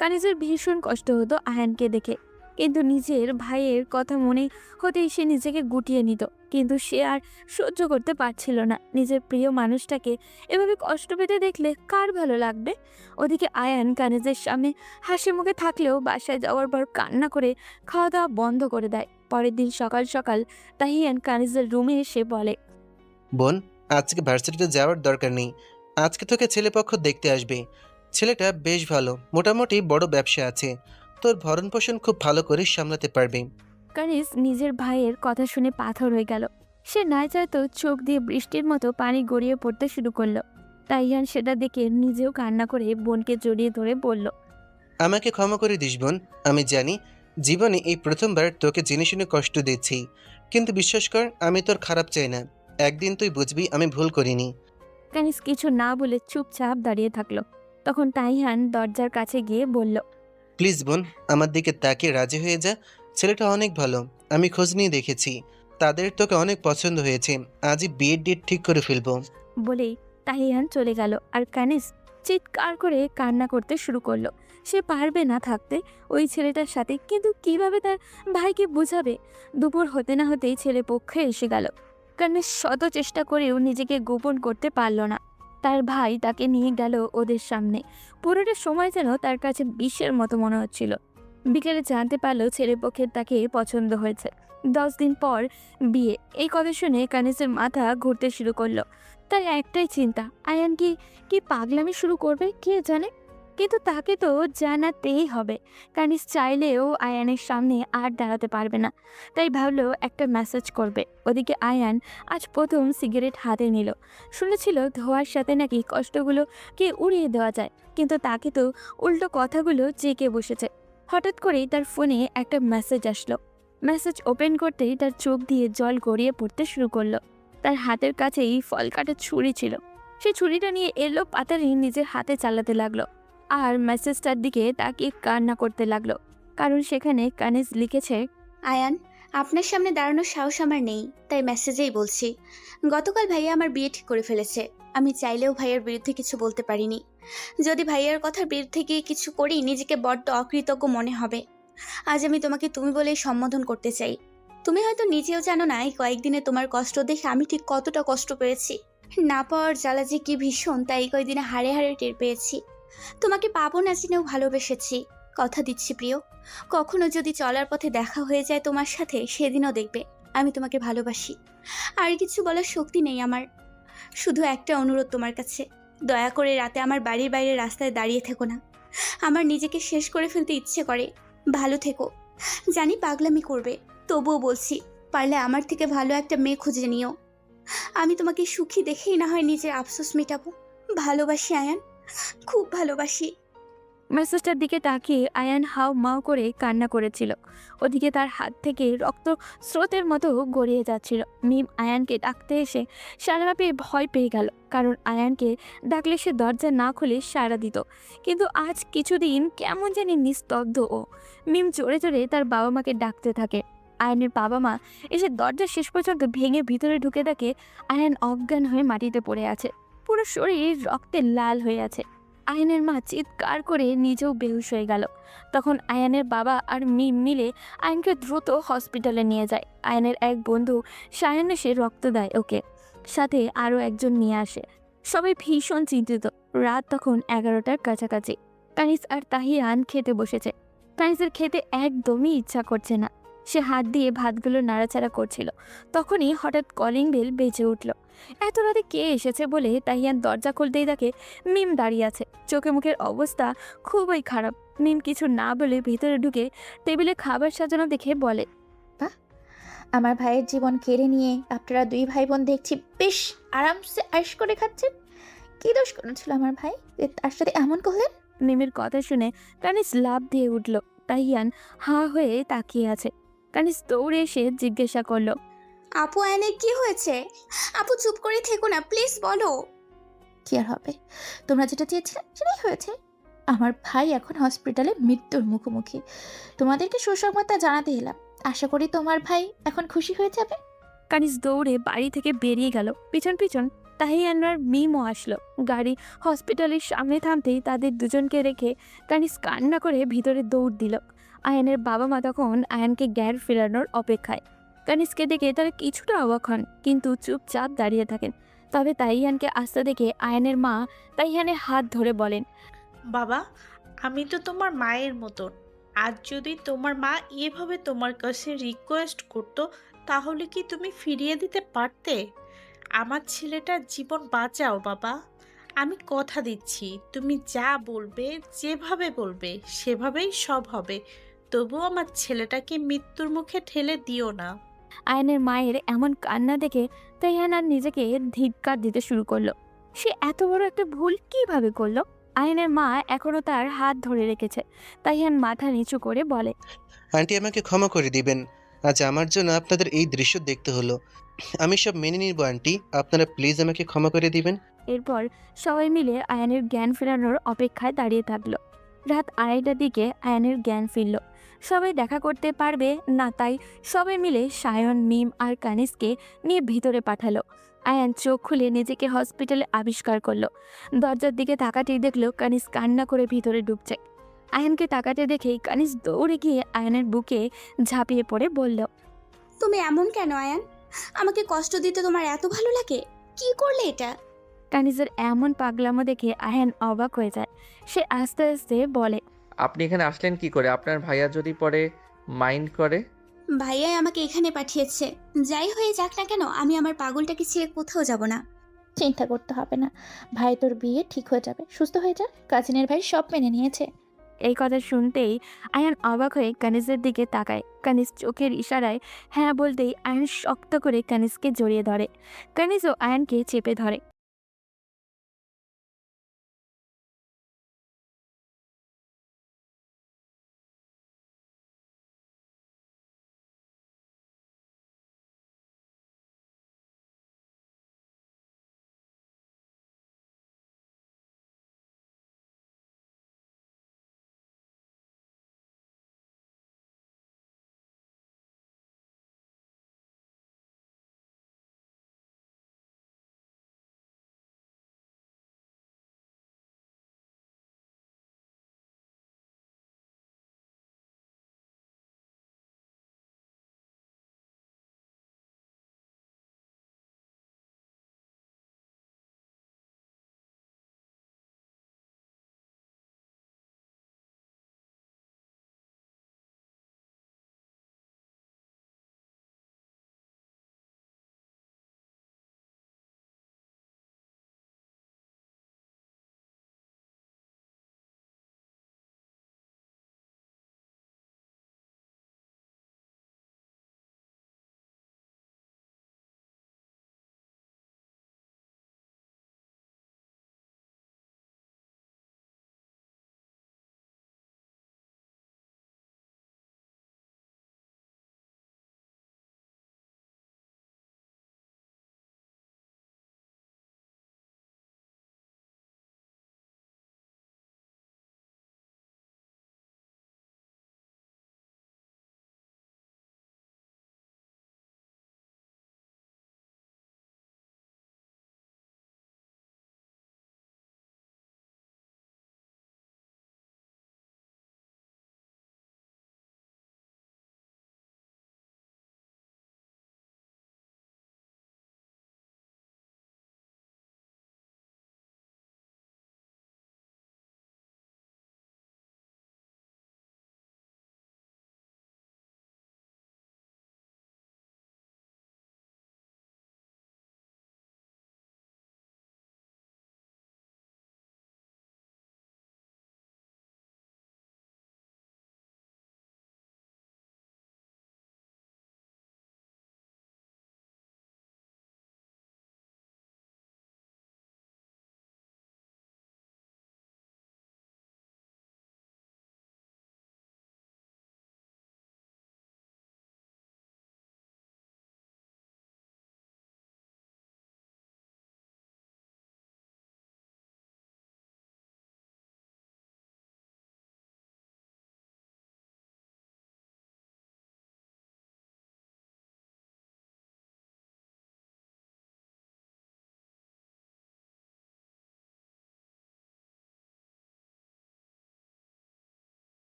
কানিজের ভীষণ কষ্ট হতো আয়ানকে দেখে, কিন্তু নিজের ভাইয়ের কথা মনে হতেই সে নিজেকে গুটিয়ে নিত। কিন্তু সে আর সহ্য করতে পারছিল না। নিজের প্রিয় মানুষটাকে এভাবে কষ্ট পেতে দেখলে কার ভালো লাগবে? ওদিকে আয়ান কানিজের সামনে হাসি মুখে থাকলেও বাসায় যাওয়ার পর কান্না করে খাওয়া দাওয়া বন্ধ করে দেয়। পরের দিন সকাল সকাল তাহিয়ান কানিজের রুমে এসে বলে। বোন, আজকে ভার্সিটিতে যাওয়ার দরকার নেই। আজকে তোকে ছেলেপক্ষ দেখতে আসবে। ছেলেটা বেশ ভালো, মোটামুটি বড় ব্যবসা আছে। তোর ভরণ পোষণ খুব ভালো করে সামলাতে পারবে। কানিজ নিজের ভাইয়ের কথা শুনে পাথর হয়ে গেল। সে না চাইতো চোখ দিয়ে বৃষ্টির মতো পানি গড়িয়ে পড়তে শুরু করলো। তাইয়ান সেটা দেখে নিজেও কান্না করে বোনকে জড়িয়ে ধরে বলল। আমাকে ক্ষমা করে দিস বোন। আমি জানি জীবনে এই প্রথমবার তোকে জেনে শুনে কষ্ট দিচ্ছি, কিন্তু বিশ্বাস কর আমি তোর খারাপ চাই না। একদিন তুই বুঝবি আমি ভুল করিনি। কানিজ কিছু না বলে চুপচাপ দাঁড়িয়ে থাকলো। তখন তাইয়ান দরজার কাছে গিয়ে বলল। প্লিজ বোন, আমার দিকে তাকিয়ে রাজি হয়ে যা। ছেলেটা অনেক ভালো, আমি খোঁজ নিয়ে দেখেছি। তাদের তোকে অনেক পছন্দ হয়েছে। আজই বিয়ের ডেট ঠিক করে ফেলবো। বলেই তাহিয়ান চলে গেল, আর কানিজ চিৎকার করে কান্না করতে শুরু করলো। সে পারবে না থাকতে ওই ছেলেটার সাথে, কিন্তু কিভাবে তার ভাইকে বোঝাবে? দুপুর হতে না হতেই ছেলে পক্ষে এসে গেল। কানিজ শত চেষ্টা করেও নিজেকে গোপন করতে পারল না। তার ভাই তাকে নিয়ে গেল ওদের সামনে। পুরোটা সময় যেন তার কাছে বিশ্বের মতো মনে হচ্ছিল। বিকেলে জানতে পারলো ছেলেপক্ষের তাকে পছন্দ হয়েছে। 10 দিন পর বিয়ে। এই কথা শুনে কানিজের মাথা ঘুরতে শুরু করলো। তার একটাই চিন্তা, আয়ান কি পাগলামি শুরু করবে কে জানে, কিন্তু তাকে তো জানাতেই হবে। কানিজ চাইলেও আয়ানের সামনে আর দাঁড়াতে পারবে না, তাই ভাবলো একটা মেসেজ করবে। ওদিকে আয়ান আজ প্রথম সিগারেট হাতে নিল। শুনেছিল ধোয়ার সাথে নাকি কষ্টগুলোকে উড়িয়ে দেওয়া যায়, কিন্তু তাকে তো উল্টো কথাগুলো জেঁকে বসেছে। হঠাৎ করেই তার ফোনে একটা মেসেজ আসলো। মেসেজ ওপেন করতেই তার চোখ দিয়ে জল গড়িয়ে পড়তে শুরু করলো। তার হাতের কাছেই ফল কাটার ছুরি ছিল। সে ছুরিটা নিয়ে এলো পাতারি নিজের হাতে চালাতে লাগলো, আর মেসেজটার দিকে তাকিয়ে কান্না করতে লাগলো। কারণ সেখানে কানিজ লিখেছে। আয়ান, আপনার সামনে দাঁড়ানোর সাহস আমার নেই, তাই মেসেজেই বলছি। গতকাল ভাইয়া আমার বিয়ে ঠিক করে ফেলেছে। আমি চাইলেও ভাইয়ার বিরুদ্ধে কিছু বলতে পারিনি। যদি ভাইয়ার কথার বিরুদ্ধে গিয়ে কিছু করি নিজেকে বড্ড অকৃতজ্ঞ মনে হবে। আজ আমি তোমাকে তুমি বলেই সম্বোধন করতে চাই। তুমি হয়তো নিজেও জানো না এই কয়েকদিনে তোমার কষ্ট দেখে আমি ঠিক কতটা কষ্ট পেয়েছি। না পাওয়ার জ্বালা যে কি ভীষণ তাই কয়দিনে হাড়ে হাড়ে টের পেয়েছি। তোমাকে পাবো না জেনেও ভালোবেসেছি। কথা দিচ্ছি প্রিয়, কখনো যদি চলার পথে দেখা হয়ে যায় তোমার সাথে, সেদিনও দেখবে আমি তোমাকে ভালোবাসি। আর কিছু বলার শক্তি নেই আমার। শুধু একটা অনুরোধ তোমার কাছে, দয়া করে রাতে আমার বাড়ির বাইরে রাস্তায় দাঁড়িয়ে থেকো না। আমার নিজেকে শেষ করে ফেলতে ইচ্ছে করে। ভালো থেকো। জানি পাগলামি করবে, তবুও বলছি, পারলে আমার থেকে ভালো একটা মেয়ে খুঁজে নিও। আমি তোমাকে সুখী দেখেই না হয় নিজের আফসোস মেটাবো। ভালোবাসি আয়ান, খুব ভালোবাসি। মেসেজটার দিকে তাকিয়ে আয়ান হাউ মাউ করে কান্না করেছিল। ওদিকে তার হাত থেকে রক্ত স্রোতের মতো গড়িয়ে যাচ্ছিল। মিম আয়ানকে ডাকতে এসে সাড়া পেয়ে ভয় পেয়ে গেল, কারণ আয়ানকে ডাকলে সে দরজা না খুলে সাড়া দিত। কিন্তু আজ কিছুদিন কেমন জানি নিস্তব্ধ ও। মিম জোরে জোরে তার বাবা মাকে ডাকতে থাকে। আয়ানের বাবা মা এসে দরজা শেষ পর্যন্ত ভেঙে ভিতরে ঢুকে দেখে আয়ান অজ্ঞান হয়ে মাটিতে পড়ে আছে। পুরো শরীর রক্তে লাল হয়ে আছে। আয়ানের মা চিৎকার করে নিজেও বেহুশ হয়ে গেল। তখন আয়ানের বাবা আর মিম মিলে আয়ানকে দ্রুত হসপিটালে নিয়ে যায়। আয়ানের এক বন্ধু সায়ন এসে রক্ত দেয় ওকে, সাথে আরও একজন নিয়ে আসে। সবাই ভীষণ চিন্তিত। রাত তখন 11টার কাছাকাছি। কানিস আর তাহিয়ান খেতে বসেছে। কানিসের খেতে একদমই ইচ্ছা করছে না। সে হাত দিয়ে ভাতগুলো নাড়াচাড়া করছিল। তখনই হঠাৎ কলিং বেল বেজে উঠল। এত রাতে কে এসেছে বলে তাহিয়ান দরজা খুলতেই দেখে মিম দাঁড়িয়ে আছে। চোখে মুখের অবস্থা খুবই খারাপ। মিম কিছু না বলে ভিতরে ঢুকে টেবিলে খাবার সাজানো দেখে বলে, আমার ভাইয়ের জীবন কেড়ে নিয়ে আপনারা দুই ভাই বোন দেখছি বেশ আরামসে আয়েশ করে খাচ্ছেন। কি দোষ করেছিল আমার ভাই যে তার সাথে এমন করলেন? মিমের কথা শুনে কানিস লাফ দিয়ে উঠল। তাহিয়ান হাঁ হয়ে তাকিয়ে আছে। কানিস দৌড়ে এসে জিজ্ঞাসা করলো, আপু আয়ানের কি হয়েছে? আপু চুপ করে থেকো না, প্লিজ বলো। কি আর হবে, তোমরা যেটা চেয়েছিলে সেটাই হয়েছে। আমার ভাই এখন হসপিটালে মৃত্যুর মুখোমুখি। তোমাদেরকে সুসংবাদটা জানাতে এলাম। আশা করি তোমার ভাই এখন খুশি হয়ে যাবে। কানিস দৌড়ে বাড়ি থেকে বেরিয়ে গেল। পিছন পিছন তাহিয়ান আর মিমও আসলো। গাড়ি হসপিটালের সামনে থামতেই তাদের দুজনকে রেখে কানিস কান্না করে ভিতরে দৌড় দিল। আয়ানের বাবা মা তখন আয়ানকে জ্ঞান ফেরানোর অপেক্ষায়। কানিসকে দেখে তারা কিছুটা অবাক হন, কিন্তু চুপচাপ দাঁড়িয়ে থাকেন। তবে তাহিয়ানকে আসতে দেখে আয়ানের মা তাহিয়ানের হাত ধরে বলেন, বাবা, আমি তো তোমার মায়ের মতন। আজ যদি তোমার মা এভাবে তোমার কাছে রিকোয়েস্ট করতো, তাহলে কি তুমি ফিরিয়ে দিতে পারতে? আমার ছেলেটার জীবন বাঁচাও বাবা। আমি কথা দিচ্ছি, তুমি যা বলবে, যেভাবে বলবে, সেভাবেই সব হবে। তবুও আমার ছেলেটাকে মৃত্যুর মুখে ঠেলে দিও না। আয়ানের মায়ের এমন কান্না দেখে তাহিয়ান আর নিজেকে ধিক্কার দিতে শুরু করলো। সে এত বড় একটা ভুল কিভাবে করলো? আয়ানের মা এখনো তার হাত ধরে রেখেছে। তাহিয়ান মাথা নিচু করে বলে, আন্টি আমাকে ক্ষমা করে দিবেন, আজ আমার জন্য আপনাদের এই দৃশ্য দেখতে হলো। আমি সব মেনে নিব আন্টি, আপনারা প্লিজ আমাকে ক্ষমা করে দিবেন। এরপর সবাই মিলে আয়ানের জ্ঞান ফেরানোর অপেক্ষায় দাঁড়িয়ে থাকলো। রাত 2:30টার দিকে আয়ানের জ্ঞান ফিরল। সবাই দেখা করতে পারবে না, তাই সবাই মিলে সায়ন, মিম আর কানিসকে নিয়ে ভিতরে পাঠালো। আয়ান চোখ খুলে নিজেকে হসপিটালে আবিষ্কার করলো। দরজার দিকে তাকাতেই দেখলো কানিস কান্না করে ভিতরে ঢুকছে। আয়ানকে তাকাতে দেখেই কানিস দৌড়ে গিয়ে আয়ানের বুকে ঝাঁপিয়ে পড়ে বলল, তুমি এমন কেন আয়ান? আমাকে কষ্ট দিতে তোমার এত ভালো লাগে? কি করলে এটা? কানিসের এমন পাগলামো দেখে আয়ান অবাক হয়ে যায়। সে আস্তে আস্তে বলে, আপনি এখানে আসলেন কি করে? আপনার ভাইয়া যদি পরে মাইন্ড করে? ভাইয়াই আমাকে এখানে পাঠিয়েছে। যাই হয়ে যাক না কেন, আমি আমার পাগলটাকে ছেড়ে কোথাও যাব না। চিন্তা করতে হবে না, ভাই তোর বিয়ে ঠিক হয়ে যাবে, সুস্থ হয়ে যা। কাজিনের ভাই সব মেনে নিয়েছে। এই কথা শুনতেই আয়ান অবাক হয়ে কানিসের দিকে তাকায়। কানিস চোখের ইশারায় হ্যাঁ বলতেই আয়ান শক্ত করে কানিসকে জড়িয়ে ধরে। কানিসও আয়ানকে চেপে ধরে।